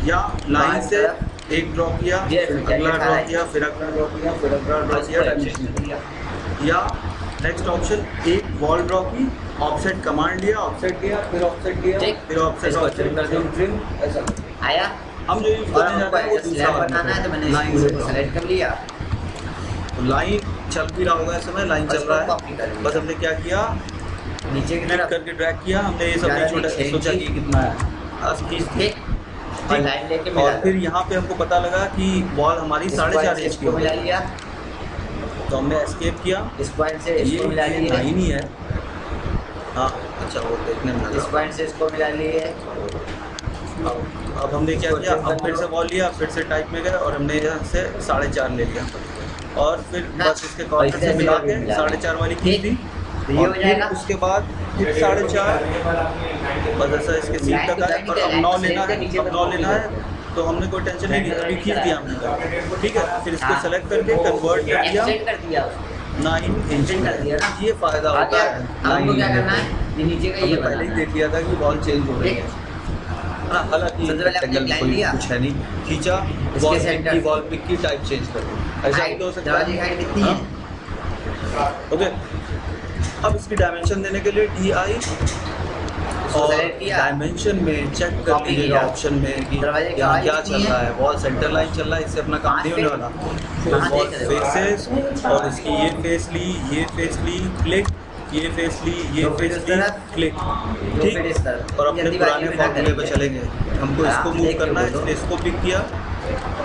या लाइन बाहर से तरफ एक ड्रॉ किया, ये फिर क्या अगला लिखा ड्रॉ है? किया, फिर अगला ड्रॉ किया, फिर अगला ड्रॉ किया, डायमेंशन किया। या नेक्स्ट ऑप्शन एक वॉल ड्रॉ की, ऑफसेट कमांड लिया, ऑफसेट किया, फिर ऑफसेट किया, ठीक। फिर ऑफसेट इसको ऑफसेट trim कर दो। ट्रिम ऐसा। आया हम जो यूज और करने हमको जाते हैं वो ऐसे दूसरा स्लैब बनाना है तो मैंने लाइन इस से पूरे को सेलेक्ट कर लिया, तो लाइन चल भी रहा होगा इस समय, लाइन चल रहा कॉपी है। कर लिया। बस हमने क्या किया, नीचे की क्लिक तरफ करके ड्रैग किया, हमने ये सब ज़्यादा नहीं छोटा नहीं, सोचा 6 कि कितना है, बस खींच दिया। ठीक और लाइन लेके मिला और फिर यहाँ पे हमको पता लगा कि बॉल हमारी 4.5 इंच की को हो मिला गई, लिया, तो हमने एस्केप किया। इस पॉइंट से इसको मिला ये लिए, लाइन ही है, हाँ अच्छा वो देखने में इस लगा। पॉइंट से इसको मिला लिए, अब हमने क्या किया, अब फिर से बॉल लिया, फिर से टाइप में गए और हमने यहाँ से 4.5 ले लिया और फिर बस इसके कॉर्नर से मिला के 4.5 वाली खींच दी तो ये हो और फिर जाएगा। उसके बाद फिर 4.5 बस ऐसा इसके सीट तक है। और अब 9 लेना है, अब 9 लेना है तो हमने कोई टेंशन नहीं ली, अभी खींच दिया हमने, ठीक है। फिर इसको सेलेक्ट करके कन्वर्ट कर दिया एक्सटेंड कर दिया उसको, 9 इंच एक्सटेंड कर दिया ना। ये फायदा आ होता गया। है। अब हमको क्या करना है, ये नीचे का ये हमने पहले ही बनाना देख लिया था कि बॉल चेंज हो रही ठीक। है। हाँ, हालांकि सबसे पहले हमने rectangle line कोई लिया। कुछ है नहीं, खींचा इसके वॉल पिक center की, से। वॉल पिक की टाइप चेंज कर दी, ऐसा भी तो हो सकता दरवाजे की है। हाइट कितनी है, हाँ, ओके। अब इसकी डायमेंशन देने के लिए DI और select किया। डायमेंशन में चेक कर Copy लीजिएगा किया। ऑप्शन में कि दरवाजे की यहाँ हाइट क्या कितनी चल रहा है? है, वॉल सेंटर लाइन चल रहा है, इससे अपना काम नहीं होने वाला। तो कहाँ वॉल देख रहे हो? फेसेस और इसकी ये फेस ली, ये फेस ली, क्लिक, ये फेस ली, ये दो फेस फेस इस ली, तरफ, क्लिक, दो ठीक। फेस इस तरफ। और अपने जल्दी पुराने बाकी में ना फॉर्मूले पे करेंगे। चलेंगे, हमको हाँ, इसको मूव देख के करना है, बोलो। इसलिए इसको पिक किया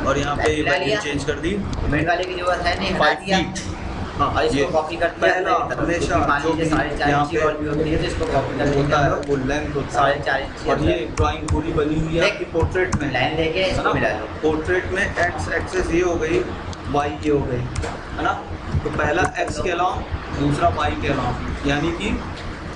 और यहाँ पे ये मिला वैल्यू लिया। चेंज कर दी मिड वाले की जरूरत है नहीं, हटा 5 दिया फीट। और हाँ, इसको ये कॉपी कर दिया पहला अपने तरफ, हमेशा क्योंकि मान जो लीजिए भी 4.5 यहाँ इंची पे वॉल भी होती है तो इसको कॉपी कर होता है देंगे वो लेंथ होता है 4.5 इंची और ये ड्राइंग पूरी बनी हुई है आपकी पोर्ट्रेट में, लाइन लेके है इसको ना। मिला लो, पोर्ट्रेट में एक्स एक्सेस ये हो गई, वाई ये हो गई, है ना। तो पहला एक्स के अलॉन्ग दूसरा वाई के अलाउंस, यानी कि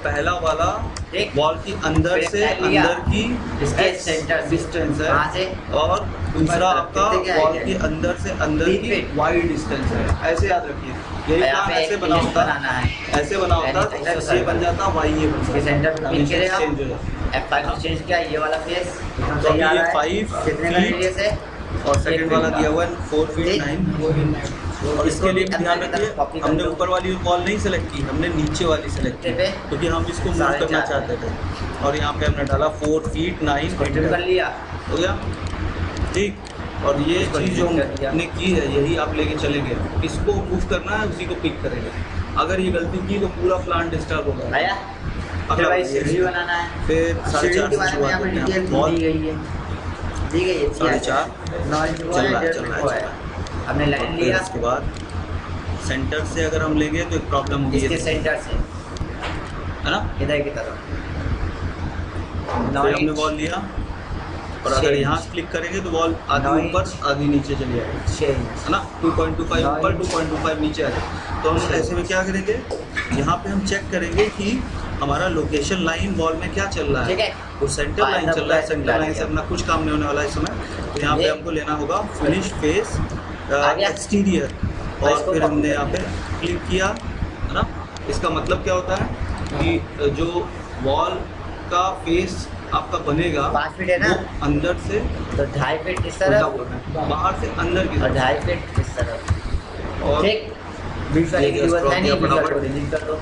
पहला वाला ठीक। वॉल की अंदर फिर से कर लिया। अंदर की इसके X सेंटर से। डिस्टेंस है, वहाँ से और दूसरा ऊपर आपका कितने क्या वॉल है? की अंदर से अंदर 3 की फीट। वाई डिस्टेंस है। ऐसे याद रखिए, यही यहाँ प्लान पे ऐसे एक बना लिस्ट होता, बनाना है। ऐसे बना होता तो ऐसे X ये बन जाता, वाई ये बन इसके जाता, सेंटर पे पिन हमेशा करेगा। चेंज हो जाता। F5 चेंज किया, ये वाला फेस कितना तो सही आ अभी ये रहा है? 5 कितने का फीट रेडियस है? और सेकंड वाला दिया हुआ है 4 फीट ठीक। 9। और इसके लिए भी ध्यान रखिए, हमने ऊपर वाली वॉल नहीं सेलेक्ट की, हमने नीचे वाली सेलेक्ट की, पे क्योंकि हम इसको मूव 4.5 करना चाहते थे। और यहाँ पे हमने डाला 4 फीट 9 कंट्रोल कर लिया। हो गया, ठीक। और ये इसको चीज़ जो click कर दिया। हमने की है, यही आप लेके चलेंगे। इसको मूव करना है, उसी को पिक करेंगे। अगर ये गलती की तो पूरा प्लान डिस्टर्ब होगा। आया? फिर भाई सीढ़ी बनाना है। फिर सीढ़ी 4.5 के बारे में यहाँ पे डिटेल दी गई है। दी गई है 4.5 9 इंच वो चल है, रहा है, 1.5 चल फीट रहा वो है, है। हमने लाइन फिर लिया उसके बाद सेंटर से अगर हम लेंगे तो एक प्रॉब्लम होगी, इसके सेंटर से है ना। इधर की तरफ। फिर हमने वॉल लिया, और अगर यहाँ से क्लिक करेंगे तो वॉल आधी 9 ऊपर आधी नीचे चली जाएगी, 6 इंच। है ना। 2.25 ऊपर 2.25 नीचे आ जाए। तो हम ऐसे में क्या करेंगे, यहाँ पे हम चेक करेंगे कि हमारा लोकेशन लाइन वॉल में क्या चल रहा ठीक है। है। वो सेंटर लाइन चल रहा है, सेंटर लाइन से अपना कुछ काम नहीं होने वाला है इस समय। तो यहाँ पे हमको लेना होगा फिनिश फेस एक्सटीरियर, और फिर हमने यहाँ पे क्लिक किया, है ना। इसका मतलब क्या होता है कि जो वॉल का फेस आपका बनेगा 5 फीट है ना, वो अंदर से तो 2.5 फीट इस उल्टा तरफ बोल रहे हैं, बाहर से अंदर की और तरफ। 2.5 फीट इस तरफ। और ठीक, बीच वाले की ये जरूरत है नहीं, क्रॉप बीच वाले दिया को डिलीट कर दो।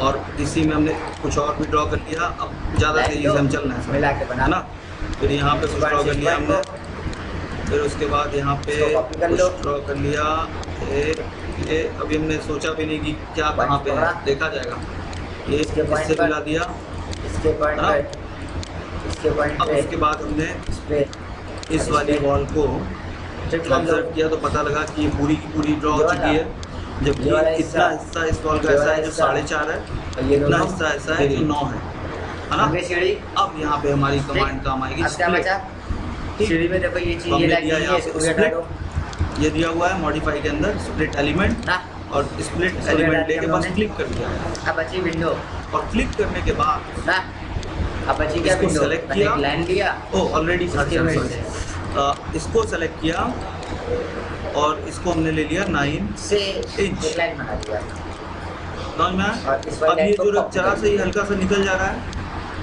और इसी में हमने कुछ और भी ड्रॉ कर लिया। अब ज़्यादा लाइन तेजी से हम चल रहे हैं, मिला के बना है ना। फिर यहाँ पे कुछ ड्रॉ कर लिया हमने, फिर उसके बाद यहाँ पे इसको copy कर लो। कुछ ड्रॉ कर लिया। ये अभी हमने सोचा भी नहीं कि क्या कहाँ पे है, देखा जाएगा। ये इसके point इससे पर- मिला दिया। इसके पॉइंट हाँ। पे, इसके पॉइंट अब पे, उसके बाद हमने इस पे इस वाली वॉल को check कर लो। ऑब्जर्व किया तो पता लगा कि ये पूरी की पूरी ड्रॉ हो ये चुकी वाला- है। जबकि ये वाला इतना हिस्सा- हिस्सा इस वॉल का ये ऐसा वाला है जो हिस्सा- 4.5 है, और ये इतना दोनों हिस्सा ऐसा है जो 9 है ना। आगे सीढ़ी। अब यहाँ पे हमारी कमांड काम आएगी अब क्या split। बचा? ठीक। सीढ़ी में देखो ये चीज हमने ये लगी दिया है, यहाँ इसको पे भी हटा split। दो ये दिया हुआ है मॉडिफाई के अंदर स्प्लिट एलिमेंट, ना। और स्प्लिट इसको एलिमेंट हटा दिया लेके बस हमने। क्लिक कर दिया। अब बची विंडो और क्लिक करने के बाद ना, अब बची क्या इसको विंडो? select मैंने किया। एक लाइन लिया ऑलरेडी इसके में इसको सेलेक्ट किया, और इसको हमने ले लिया 9 से इंच। एक लाइन बना दिया। समझ में आया? और इस वाली अब ये लाइन को जो copy जरा कर से ही दिया। हल्का सा निकल जा रहा है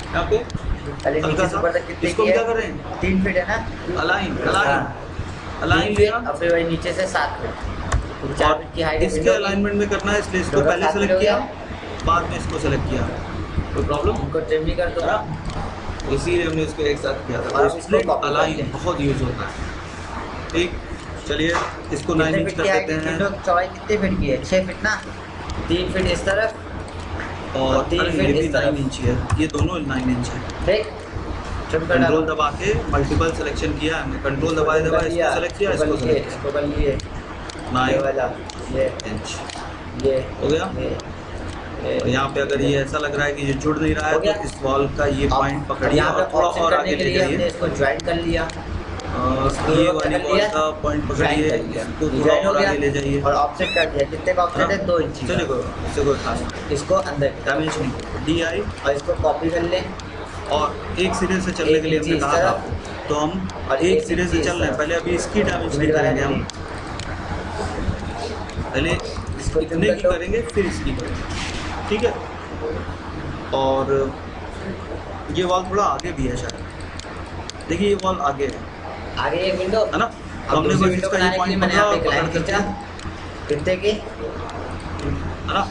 यहाँ पे, पहले हल्का नीचे से सा। ऊपर तक कितने इसको की क्या है? कर रहे हैं? 3 फीट है ना, अलाइन हाँ। अलाइन अलाइन 3 लिया, फीट और फिर वही नीचे से 7 फीट, तो 4 फीट की हाइट है इसके विंडो की। अलाइनमेंट में करना है, इसलिए इसको दोनों पहले साथ में सेलेक्ट हो किया, गया। बाद में इसको सेलेक्ट किया। कोई प्रॉब्लम? उनको ट्रिम भी कर दो। इसीलिए हमने इसको एक साथ किया था। और तो इसको स्प्लिट copy कर अलाइन लें। बहुत यूज होता है। ठीक, चलिए इसको 9 कितने इंच फीट कर की हाइट देते है? विंडो हैं, की चौड़ाई कितने फीट की है? 6 फीट ना, 3 फीट इस तरफ, और 3 अरे फीट ये भी इस तरफ। 9 इंच है, ये दोनों 9 इंच है। ठीक, ट्रिम कर कंट्रोल डालो। दबा के मल्टीपल सिलेक्शन किया हमने, कंट्रोल दबाए दबाए इसको सेलेक्ट किया, इसको सेलेक्ट किया। इसको कर लिए, ये 9 वाला, ये इंच ये हो गया। ये और यहाँ पे अगर ये ऐसा लग रहा है कि ये जुड़ नहीं रहा है, हो तो गया। इस वॉल का ये पॉइंट पकड़िए यहाँ पे और थोड़ा ऑप्शन और करने आगे के ले लिए हमने जाइए। इसको ज्वाइन कर लिया, ये वाली वॉल का पॉइंट पकड़िए, इसको थोड़ा डिजाइन हो और आगे ले गया जाइए। और ऑप्शन कर दिया। कितने का ऑप्शन है? 2 इंच चलिए का। इससे कोई खास नहीं। इसको अंदर की तरफ डायमेंशन DI, और इसको कॉपी कर ले, और एक सिरे से चलने के लिए हमने एक कहा इंच था, इस तो हम और एक एक सिरे इंच से इस चल रहे हैं। तरफ। पहले अभी इसकी डायमेंशन मिड वाला करेंगे हम, पहले इसको इतने की कर लो। करेंगे फिर इसकी करेंगे, ठीक है। और ये वॉल थोड़ा आगे भी है शायद, देखिए ये वॉल आगे है आगे एक विंडो, है ना। अब हमने दूसरी बस विंडो इसका ये बनाने के लिए पॉइंट मैंने पकड़ा यहाँ और पे एक लाइन पकड़ खींचा। करके, कितने की? है ना।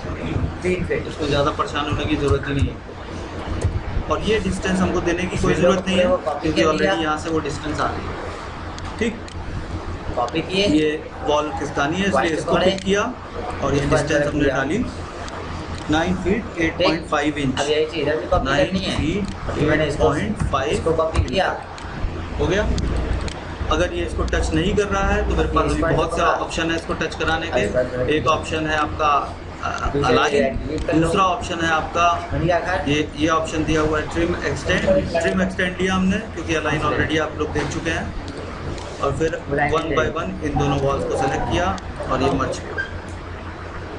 3 फीट। इसको ज़्यादा परेशान होने की ज़रूरत ही नहीं है, और ये डिस्टेंस हमको देने की कोई विंडो ज़रूरत नहीं वो है, copy क्योंकि कर ऑलरेडी लिया। यहाँ से वो डिस्टेंस आ रही है। ठीक, कॉपी किए, ये वॉल खिसकानी है, इसलिए White इसको कौन है? पिक किया, और ये इसको डिस्टेंस अंदर हमने किया। डाली 9 फीट 8.5 इंच। अब यही चीज इधर भी कॉपी 9 करनी है। फीट अभी मैंने इसको 8.5 कॉपी किया। हो गया। अगर ये इसको टच नहीं कर रहा है तो मेरे पास इस भी पर बहुत पकड़ा। सा ऑप्शन है इसको टच कराने इस पर के। एक ऑप्शन है आपका दूसरे अलाइन, delete कर लो। दूसरा ऑप्शन है आपका बढ़िया कर। ये ऑप्शन दिया हुआ है ट्रिम एक्सटेंड लिया हमने, क्योंकि अलाइन ऑलरेडी आप लोग देख चुके हैं। और फिर Blind 1 by 1 इन दोनों वॉल्स को सेलेक्ट किया और ये मर्ज किया।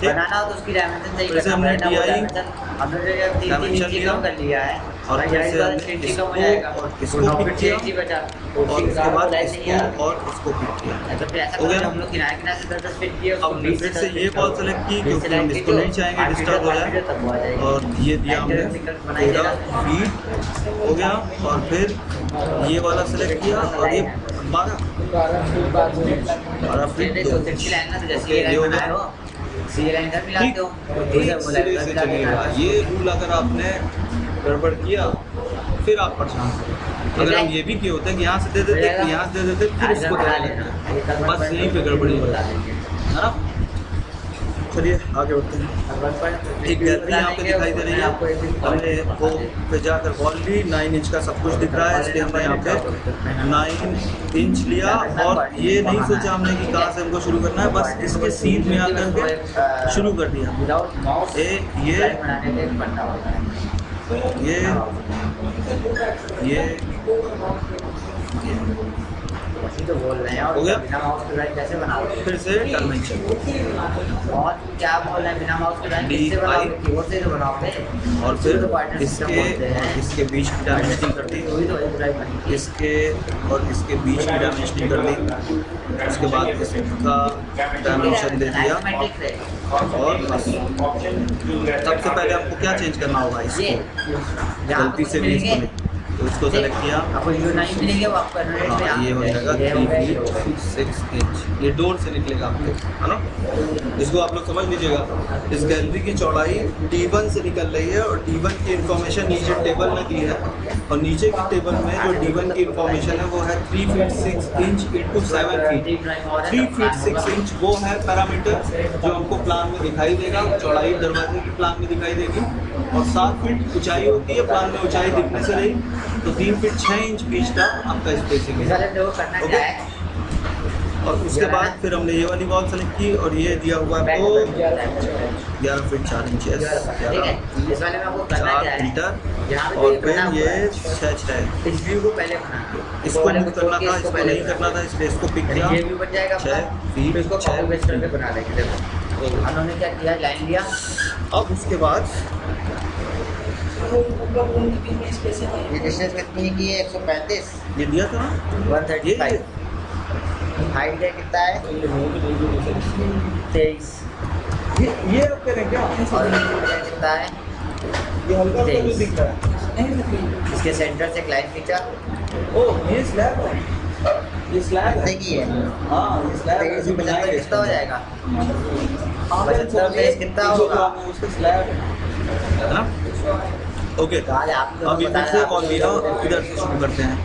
बनाना हो तो उसकी डायमेंशन सही जैसे करना हमने पड़ेगा, वो DI डायमेंशन हमने जो है 3 डायमेंशन इंची लिया कम कर लिया है और भाई, फिर जाहिर से बात है हमने 6 इंची इसको कम हो जाएगा और तो इसको 9 पिक फीट 6 किया इंची बचा और उसके बाद लाइन नहीं आ रहा। इसको और इसको पिक किया। तो फिर ऐसा हो गया करो ना? हम लोग किनारे किनारे से 10 फीट किए, अब हमने फिर से ये कॉल सेलेक्ट की क्योंकि हम इसको नहीं चाहेंगे डिस्टर्ब हो जाए और ये दिया हमने पूरा फीट हो गया और फिर ये वाला सेलेक्ट किया और ये 12 फीट तो सेक्सी लाइन ना तो जैसे ये लाइन बनाए हो सी लाइन कर मिलाते हो तो दूसरा एक बोला सिरे से चलेगा। ये रूल अगर आपने गड़बड़ किया फिर आप परेशान हो। अगर हम ये भी किए होते हैं कि यहाँ से दे देते यहाँ से दे देते फिर इसको दे देते, बस यहीं पे गड़बड़ी होता है ना। चलिए आगे बढ़ते हैं। एक गैलरी यहाँ पे दिखाई दे रही है, हमने वो पे जाकर वॉल ली, 9 इंच का सब कुछ दिख रहा है, इसलिए हमने यहाँ पे 9 इंच लिया और ये नहीं सोचा हमने कि कहाँ से हमको शुरू करना है, बस इसके सीध में आकर के शुरू कर दिया। ये तो बोल रहे हैं और हो गया? बिना माउस के ड्राइंग कैसे बनाओगे? फिर से डायमेंशन और क्या बोल रहे हैं बिना माउस के ड्राइंग कैसे बनाओगे? कीबोर्ड से तो बनाओगे और तो फिर पार्टनर सिस्टम बोलते हैं। इसके बीच की डायमेंशनिंग कर दी, वही तो वही ड्राइंग बनी। इसके और इसके बीच की डायमेंशनिंग कर दी, उसके बाद इसका डायमेंशन दे दिया और बस। सबसे पहले आपको क्या चेंज करना होगा, इसको गलती से भी इसको नहीं, तो इसको सेलेक्ट किया, आपको जो नहीं मिलेंगे वो आपका रेट पे हाँ ये हो जाएगा 3 फीट 6 इंच, ये डोर से निकलेगा आपके, है ना। इसको आप लोग समझ लीजिएगा, इस गैलरी की चौड़ाई D1 से निकल रही है और D1 की इंफॉर्मेशन नीचे टेबल में दी है और नीचे की टेबल में जो D1 की इंफॉर्मेशन है वो है 3 feet 6 inch into 7 feet. 3 feet 6 inch वो है पैरामीटर जो हमको प्लान में दिखाई देगा, चौड़ाई दरवाजे की प्लान में दिखाई देगी और 7 फीट ऊंचाई होती है, प्लान में ऊंचाई दिखने से रही तो 3 फीट 6 इंच बीच का आपका स्पेसिंग है। ओके, और उसके बाद फिर हमने ये वाली वॉल सेलेक्ट की और ये दिया हुआ है आपको 11 फीट 4 इंच, 4 मीटर और फिर ये 6 इस व्यू को पहले बनाना, इसको मूव करना था, इसको नहीं करना था, इसलिए इसको पिक किया, ये व्यू बन जाएगा 6 फीट इसको कॉपी पेस्ट करके बना देंगे। देखो हमने क्या किया, लाइन लिया। अब उसके बाद ये डिस्टेंस कितनी की है? 135 ये दिया था ना 135। हाइट है कितना है? 23। ये आप करें क्या, और कितना है? ये हल्का सा जो दिख रहा है, इसके सेंटर से क्लाइंट खींचा। ओह ये स्लैब है, ये स्लैब कितने है, की है? हाँ ये स्लैब है, जो बनाया है कितना हो जाएगा? 75 बेस कितना होगा? उसका स्लैब है ना। ओके, अभी फिर से और भी ना इधर से शुरू करते हैं,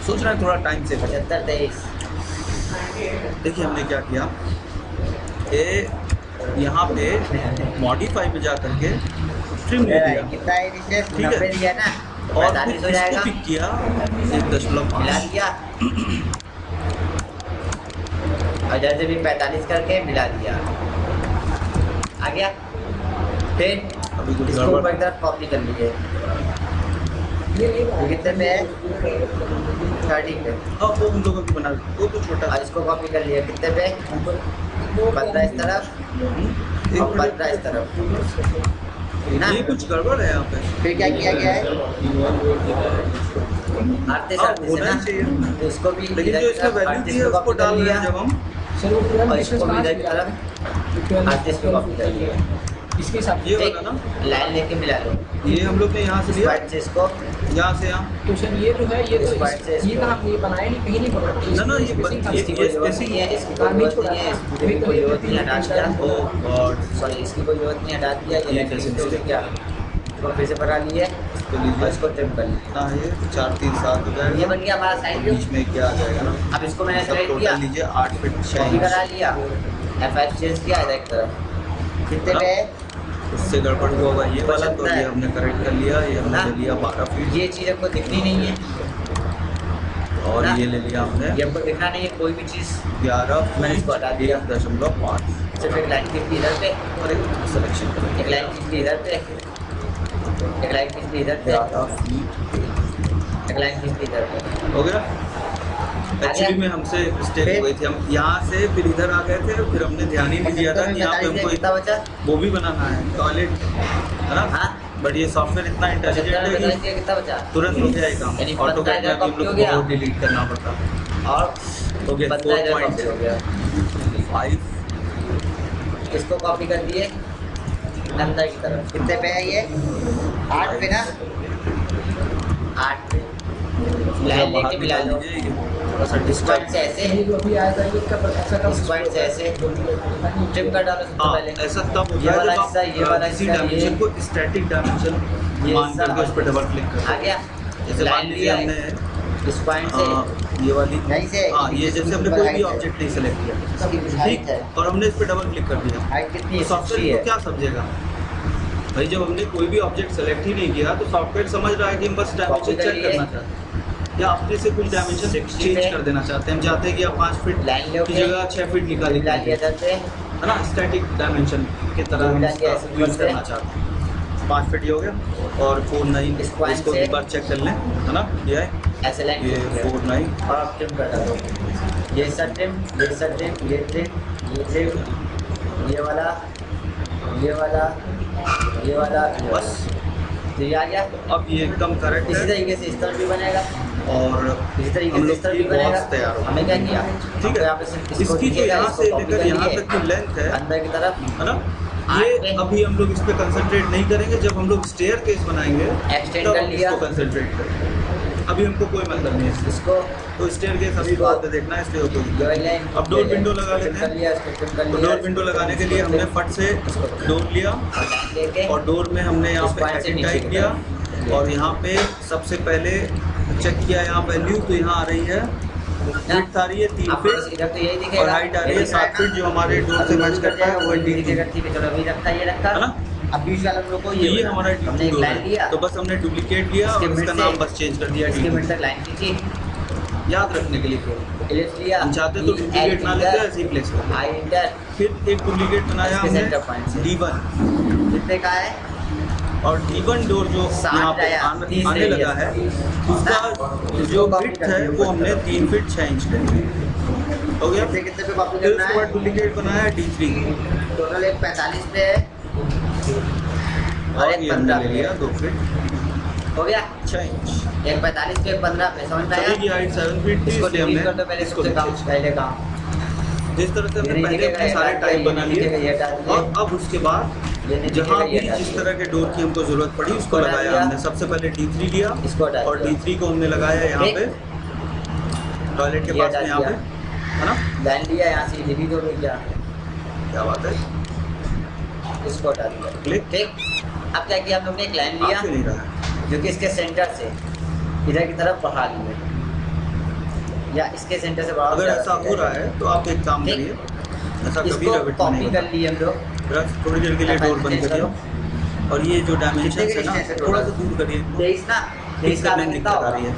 सोच रहे हैं थोड़ा टाइम से। 75 23। देखिए हमने क्या किया, ये यहाँ पे मॉडिफाई में जा करके ट्रिम ले दिया, कितना है डिस्टेंस? ठीक है। 90 दिया ना, और 45 हो फिर जाएगा। इसको पिक किया 1.5 मिला दिया और इधर से भी 45 करके मिला दिया, आ गया। फिर अभी कुछ इसको गड़बड़ ऊपर की तरफ कॉपी कर लीजिए। ये कितने पे है? 30 पे। हाँ वो उन लोगों की बना, वो तो छोटा और इसको कॉपी कर लिया, कितने पे? 15 इस तरफ और 15 इस तरफ ना। ये कुछ गड़बड़ है यहाँ पे, फिर क्या किया गया है? आते हाँ, साथ होना ना चाहिए, तो इसको भी लेकिन जो इसमें वैल्यू दी है उसको डाल रहे हैं जब हम, और इसको भी इधर की तरफ आर्टिस्ट पे कॉपी कर लिया। इसके साथ ये वाला ना, लाइन लेके मिला लो। ये हम लोग ने यहाँ से लिया, से इसको यहाँ से यहाँ, क्वेश्चन ये जो है ये तो इस बात से ये कहाँ ये बनाया नहीं, कहीं नहीं पढ़ा। ना ना ये इसकी कोई जरूरत नहीं है, इसकी कोई जरूरत नहीं है, इसकी कोई जरूरत नहीं, हटा दिया। ओह गॉड, सॉरी इसकी कोई जरूरत नहीं, हटा दिया। ये कैसे तो क्या इसको फिर से बना लिए तो और लीजिए इसको ट्रिम कर लिया। कितना है, 4 3 7 हो ये जाएगा, बन गया हमारा साइड व्यू। बीच में क्या आ जाएगा ना, अब इसको मैंने सब सेलेक्ट किया, टोटल लीजिए 8 फीट 6 कॉपी करा इंच। लिया, F5 चेंज किया इधर की तरफ। कितने पे है? इससे गड़बड़ हुआ होगा ये वाला, तो ये हमने करेक्ट कर लिया, ये हमने ले लिया 12 फीट ये चीज़ हमको दिखनी नहीं है और ना? ये ले लिया हमने ये हमको दिखना नहीं है कोई भी चीज़। 11 मैंने इसको हटा दिया। 1.5 सिर्फ एक लाइन खींच ली इधर पे, और एक सिलेक्शन करेंगे, एक लाइन खींच ली इधर पे, एक लाइन खींच ली इधर पे, 11 फीट एक लाइन खींच ली इधर पे। हो गया। एक्चुअली में हमसे मिस्टेक हो गई थी, हम यहाँ से फिर इधर आ गए थे, फिर हमने ध्यान ही नहीं दिया था कि यहाँ पे हमको कितना बचा? वो भी बनाना है टॉयलेट, है ना। हाँ। बट ये सॉफ्टवेयर इतना इंटेलिजेंट है कि कितना बचा? तुरंत हो जाएगा। यानी ऑटोकैड में अभी हम लोग को डिलीट करना पड़ता और हो गया 15,000 हो गया। 4.5। इसको कॉपी कर दिए अंदर की तरफ। कितने पे है ये? 8 पे ना? 8 पे लाइन लेके मिला लो। इस पॉइंट से ऐसे, ये जो अभी आएगा ये क्या ऐसा कब इस पॉइंट से ऐसे ट्रिम कर डालो सबसे हाँ, पहले। ऐसा तब ये होता है वाला जब हिस्सा, ये आप वाला किसी हिस्सा, डायमेंशन ये- को स्टैटिक डायमेंशन ये मान हिस्सा करके उस पर डबल क्लिक आ कर गया। जैसे मान लाइन लीजिए लिया हमने इस पॉइंट से ये वाली यहीं से हाँ ये जैसे हमने कोई भी ऑब्जेक्ट नहीं सेलेक्ट किया इसकी हाइट ठीक है। और हमने इस पर डबल क्लिक कर दिया हाइट कितनी है? तो सॉफ्टवेयर को क्या समझेगा भाई, जब हमने कोई भी ऑब्जेक्ट सेलेक्ट ही नहीं किया तो सॉफ्टवेयर समझ रहा है कि हम बस डायमेंशन कर चेक लिए। करना चाहते हैं या अपने से कुछ डायमेंशन 60 चेंज पे। कर देना चाहते हैं। हम चाहते हैं कि आप 5 फीट लाइन ले की जगह 6 फीट निकाल मिला लिया दीजिए, जाते है ना। स्टैटिक डायमेंशन की तरह हम मिला लिया इसका ऐसे यूज करते करना हैं। चाहते हैं। 5 फीट ये हो गया और 4.9 इस point इसको से- एक बार चेक कर लें, है ना। ये है ऐसे लाइन ये 4.9 और आप ट्रिम कर डालो। ये सब ट्रिम, ये सब ट्रिम, ये ट्रिम, ये ट्रिम, ये वाला, ये वाला, ये वाला, बस तो ये आ गया। अब ये एकदम करेक्ट इसी है तरीके से इस तरफ भी बनेगा, और इसी तरीके हम से लोग इस तरफ की भी बनेगा। बॉक्स तैयार हो हमें क्या किया? ठीक हमको है। यहाँ पे सिर्फ इसको इसकी जो दिखेगा, यहाँ इसको से copy लेकर कर यहाँ लिए। तक की लेंथ है अंदर की तरफ ना, 8 ये पे। अभी हम लोग इस पे कंसंट्रेट नहीं करेंगे। जब हम लोग स्टेयर केस बनाएंगे Extend तब कर हम लिया। इसको कंसंट्रेट करेंगे। अभी हमको कोई मतलब नहीं है इससे। इसको तो स्टेयर केस अभी इसको- बाद में देखना है, इसलिए कोई दिक्कत ये नहीं। लाइन अब डोर विंडो लगा लेते कर हैं। लिया, इसको ट्रिम कर तो लिया। डोर विंडो लगाने के लिए हमने फट से डोर लिया और लाइन लेके और डोर में हमने यहाँ इस पे point से एडिट नीचे टाइप की किया तरफ। और यहाँ पे सबसे पहले चेक किया यहाँ वैल्यू, तो यहाँ आ रही है विड्थ आ रही है 3 आपको फीट इधर तो यही दिखेगा और हाइट आ रही है 7 फीट, जो हमारे डोर से मैच करता है वो ठीक D2 है, ठीक है, चलो अभी रखा, ये रखा है ना। अब बीच वाला हम लोग को तो ये बना। हमारा हमने एक D2 लाइन लिया, है, तो बस हमने डुप्लीकेट लिया इसके और मिड इसका से- नाम बस चेंज कर दिया इसके मिड D2, तक लाइन खींची, याद रखने के लिए केवल। इलिप्स लिया, हम चाहते तो डुप्लीकेट ना लेते, ऐसे ही प्लेस कर आई इंटर, फिर एक डुप्लीकेट बनाया इसके हमने center point से। D1 कितने का है? और D1 डोर जो 60 यहाँ पे आया, 30 आने radius। लगा है उसका जो विड्थ है वो हमने 3 फीट 6 इंच कर हो गया। कितने कितने पे कॉपी फिर करना उसके बाद है? डुप्लीकेट बनाया D3 टोटल एक 45 पे है और और एक ये हमने 15 ले पे लिया 2 फीट हो गया। 6 इंच। एक 45 पे एक 15 पे, समझ में आया? सभी की हाइट 7 फीट थी, इसको इसलिए डिलीट कर हमने दो पहले, इसको सबसे काम नीचे- पहले काम। जिस तरह से ये हमने नहीं पहले दिखेगा, अपने ये सारे हटा टाइप दिया, बना ये नहीं दिखेगा, ये लिए हटा दिया। और अब उसके बाद ये नहीं जहाँ दिखेगा, भी ये हटा जिस दिया। तरह के डोर की हमको जरूरत पड़ी उसको हटा लगाया दिया। हमने। सबसे पहले D3 लिया इसको हटा और दिया। D3 को हमने लगाया यहाँ ठीक। पे टॉयलेट के ये पास हटा में यहाँ दिया। पे, है ना। लाइन लिया, यहाँ से डिलीट हो गई क्या? क्या बात है, इसको हटा दिया। क्लिक। ठीक। अब क्या किया हम लोग ने? एक लाइन लिया आपसे नहीं रहा है। जो कि इसके सेंटर से इधर की तरफ बढ़ा लिए, या इसके सेंटर से बढ़ा। अगर ऐसा हो रहा है तो आप एक काम ठीक। करिए, ऐसा कभी इसको रैबिट में कॉपी नहीं कर होता। लिए हम लोग। बस थोड़ी देर के लिए डोर बंद करिए और ये जो डायमेंशन कितने के है ना distance है थोड़ा सा total? दूर करिए, 23 ना, 23 का करने में कितना दिक्कत आ होगा? रही है।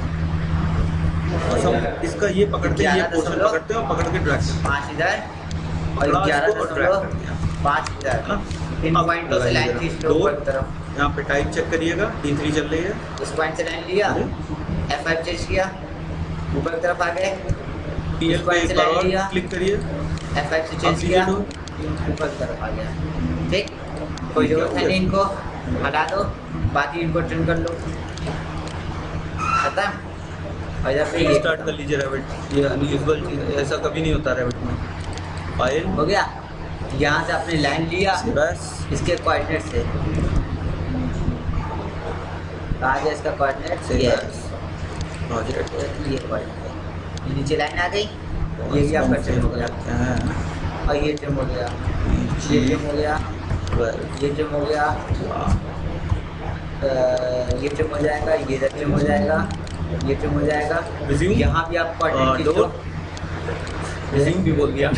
बस हम इसका ये पकड़ते हैं, ये पोर्शन पकड़ते हैं और पकड़ के ड्रैग करते हैं। 5 इधर और पकड़ा इसको और ड्रैग कर 11.5 दिया, है ना। इन अब पॉइंटों से लाइन लगाइएगा। खींच लो ऊपर डोर की तरफ। यहाँ पे टाइप चेक करिएगा, D3 चल रही है। इस पॉइंट से लाइन लिया, F5 चेंज किया, ऊपर की तरफ आ गए, PL पे point एक से बार line और लिया। क्लिक करिए, F5 से अब चेंज किया, delete ऊपर की तरफ आ गया। ठीक, कोई जरूरत है नहीं, इनको हटा दो, बाकी इनको ट्रिम कर लो, खत्म। और इधर पे ये स्टार्ट कर लीजिए रैबिट। ये अनयूजुअल चीज़ है, ऐसा कभी नहीं होता रैबिट में। फाइल हो गया। यहाँ से आपने लाइन लिया बस इसके कोऑर्डिनेट से, कहा गया इसका कोऑर्डिनेट से ये है। बस प्रोजेक्ट ये कोऑर्डिनेट, ये नीचे लाइन आ गई, ये भी आपका ट्रिम हो गया और ये ट्रिम हो गया, ये ट्रिम हो गया, ये ट्रिम हो गया, ये ट्रिम हो जाएगा, ये इधर ट्रिम हो जाएगा, ये ट्रिम हो जाएगा। Resume? यहाँ भी आप कोऑर्डिनेट खींच लो, डोर रिज्यूम भी बोल दिया।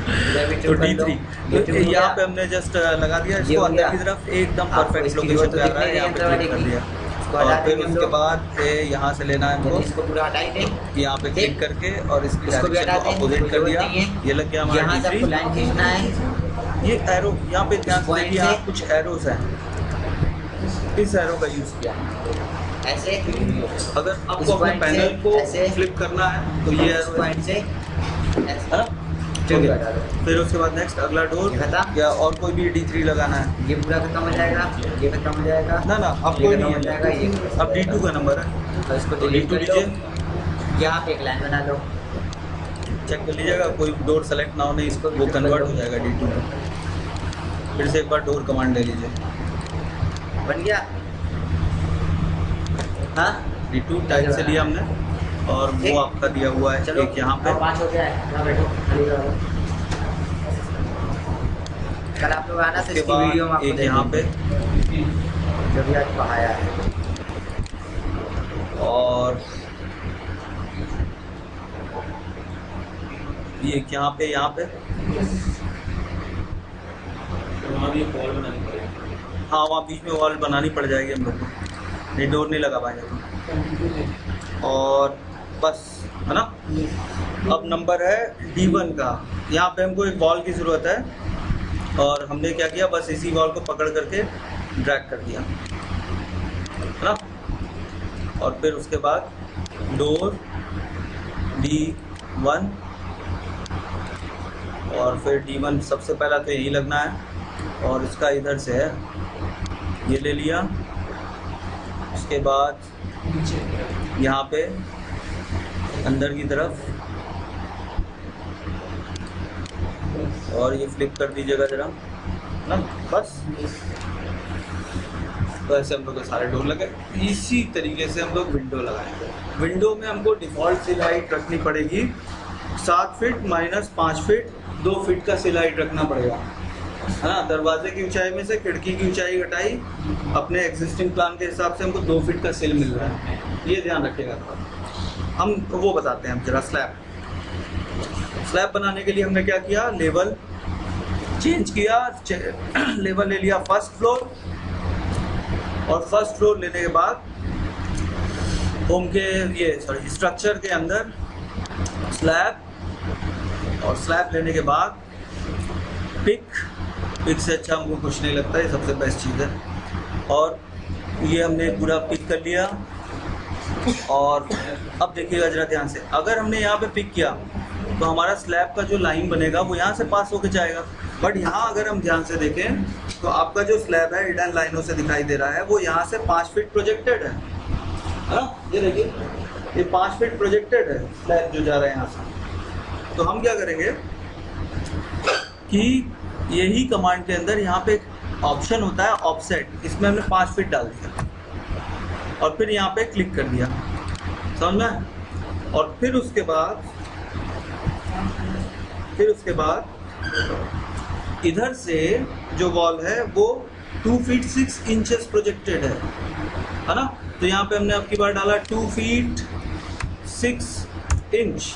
इधर भी तो ट्रिम कर लो, ये ट्रिम D3 हो यहाँ गया। पे हमने जस्ट लगा दिया ये इसको हो अंदर गया। की तरफ एकदम आपको परफेक्ट इसकी लोकेशन जरूरत पे आ रहा है, नहीं यहाँ पे है क्लिक कर दिया। इसको हटा और फिर देंगे हम उसके लोग। बाद से यहाँ से लेना है यानी हमको इसको पूरा हटा ही दें। कि यहाँ पे क्लिक करके और इसकी इसको भी डायरेक्शन हटा को दें, अपोजिट कोई कर जरूरत दिया। नहीं है। ये लग गया हमारा यहाँ से आपको D3। लाइन खींचना है, ये एरो यहाँ पे ध्यान से point देखिए, से- आप कुछ एरोस हैं, इस एरो का यूज़ किया। ऐसे अगर आपको इस अपने point पैनल से को ऐसे। फ्लिप करना है तो ये इस पॉइंट से है ऐसे ना, ठीक है। फिर उसके बाद नेक्स्ट अगला डोर ये खत्म। या और कोई भी D3 लगाना है। ये पूरा खत्म हो जाएगा, ये खत्म हो जाएगा, ना ना अब ये कोई खत्म नहीं हो जाएगा, ये है, अब D2 का नंबर है तो इसको तो डिलीट D2 कर लो। लीजिए, यहाँ पे एक लाइन बना लो, चेक कर लीजिएगा कोई डोर सेलेक्ट ना होने इसको वो कन्वर्ट हो जाएगा D2 में। फिर से एक बार डोर कमांड ले लीजिए, बन गया। हाँ D2 टाइप से लिया हमने और ठीक। वो आपका दिया हुआ है चलो एक यहाँ पे। अब 5 हो गया है, यहाँ बैठो खाली रहो। कल आप लोग आना तो उसके इसकी वीडियो में बाद आपको एक यहाँ पे जो भी आज पढ़ाया है। और ये यहाँ पे वहाँ भी एक वॉल बनानी पड़ेगी। हाँ वहाँ बीच में वॉल बनानी पड़ जाएगी हम लोग को, नहीं डोर नहीं लगा पाएंगे तो। और बस है ना। अब नंबर है D1 का, यहाँ पे हमको एक वॉल की ज़रूरत है और हमने क्या किया बस इसी वॉल को पकड़ करके ड्रैग कर दिया है ना। और फिर उसके बाद डोर D1 और फिर D1 सबसे पहला तो यही लगना है और इसका इधर से है ये ले लिया। उसके बाद यहाँ पे अंदर की तरफ और ये फ्लिप कर दीजिएगा जरा ना, बस तो ऐसे हम लोग के सारे डोर लगे। इसी तरीके से हम लोग विंडो लगाएंगे। विंडो में हमको डिफ़ॉल्ट सिल हाइट रखनी पड़ेगी 7 फीट माइनस 5 फीट 2 फीट का सिल हाइट रखना पड़ेगा है ना। दरवाजे की ऊंचाई में से खिड़की की ऊंचाई घटाई अपने एग्जिस्टिंग प्लान के हिसाब से हमको 2 फीट का सिल मिल रहा है, ये ध्यान रखिएगा। हम वो बताते हैं हम जरा स्लैब बनाने के लिए हमने क्या किया, लेवल चेंज किया, लेवल ले लिया फर्स्ट फ्लोर और फर्स्ट फ्लोर लेने के बाद होम के ये स्ट्रक्चर के अंदर स्लैब और स्लैब लेने के बाद पिक से अच्छा हमको कुछ नहीं लगता, ये सबसे बेस्ट चीज़ है। और ये हमने पूरा पिक कर लिया और अब देखिएगा जरा ध्यान से, अगर हमने यहाँ पे पिक किया तो हमारा स्लैब का जो लाइन बनेगा वो यहाँ से पास होके जाएगा। बट यहाँ अगर हम ध्यान से देखें तो आपका जो स्लैब है हिडन लाइनों से दिखाई दे रहा है, वो यहाँ से 5 फीट प्रोजेक्टेड है ना। ये देखिए ये 5 फीट प्रोजेक्टेड है स्लैब जो जा रहा है यहाँ से। तो हम क्या करेंगे कि यही कमांड के अंदर यहाँ पे एक ऑप्शन होता है ऑफसेट, इसमें हमने 5 फीट डाल दिया और फिर यहाँ पे क्लिक कर दिया, समझ में। और फिर उसके बाद इधर से जो वॉल है वो 2 फीट 6 इंचेस प्रोजेक्टेड है ना। तो यहाँ पे हमने अब की बार डाला 2 फीट 6 इंच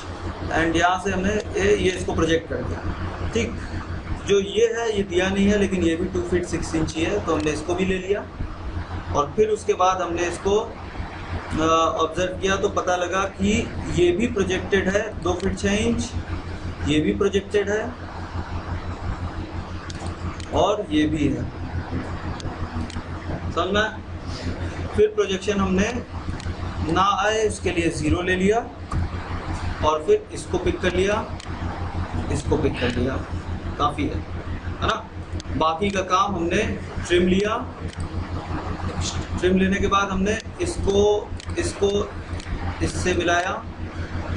एंड यहाँ से हमने ये इसको प्रोजेक्ट कर दिया। ठीक, जो ये है ये दिया नहीं है लेकिन ये भी 2 फीट 6 इंच ही है, तो हमने इसको भी ले लिया। और फिर उसके बाद हमने इसको ऑब्जर्व किया तो पता लगा कि ये भी प्रोजेक्टेड है 2 फीट 6 इंच, ये भी प्रोजेक्टेड है और ये भी है, समझ में। फिर प्रोजेक्शन हमने ना आए उसके लिए 0 ले लिया और फिर इसको पिक कर लिया, इसको पिक कर लिया, काफ़ी है ना। बाकी का काम हमने ट्रिम लिया, ट्रिम लेने के बाद हमने इसको इससे मिलाया,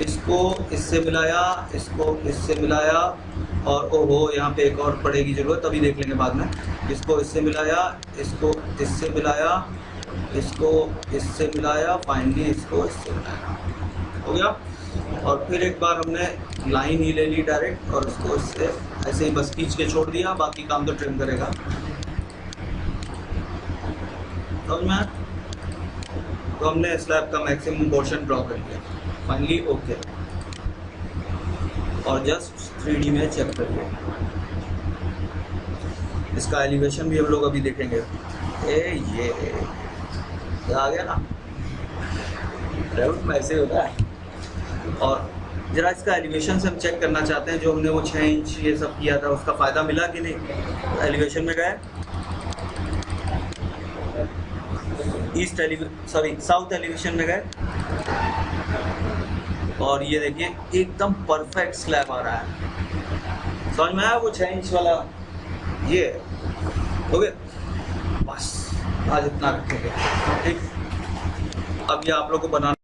इसको इससे मिलाया, इसको इससे मिलाया और ओहो यहाँ पे एक और पड़ेगी ज़रूरत, अभी देख लेंगे बाद में। इसको इससे मिलाया, इसको इससे मिलाया, इसको इससे मिलाया, फाइनली इसको इससे मिलाया, हो गया। और फिर एक बार हमने लाइन ही ले ली डायरेक्ट और इसको इससे ऐसे ही बस खींच के छोड़ दिया, बाकी काम तो ट्रिम करेगा, समझ में। तो हमने स्लैब का मैक्सिमम पोर्शन ड्रॉ कर लिया, फाइनली ओके। और जस्ट 3D में चेक कर लिया, इसका एलिवेशन भी हम लोग अभी देखेंगे। ये आ गया ना, राउंड में ऐसे होता है। और जरा इसका एलिवेशन से हम चेक करना चाहते हैं, जो हमने वो 6 इंच ये सब किया था उसका फ़ायदा मिला कि नहीं। एलिवेशन में गए, साउथ एलिवेशन में गए और ये देखिए एकदम परफेक्ट स्लैब आ रहा है। समझ में आया वो 6 इंच वाला ये हो गया। बस आज इतना रखेंगे, ठीक। अब ये आप लोग को बनाना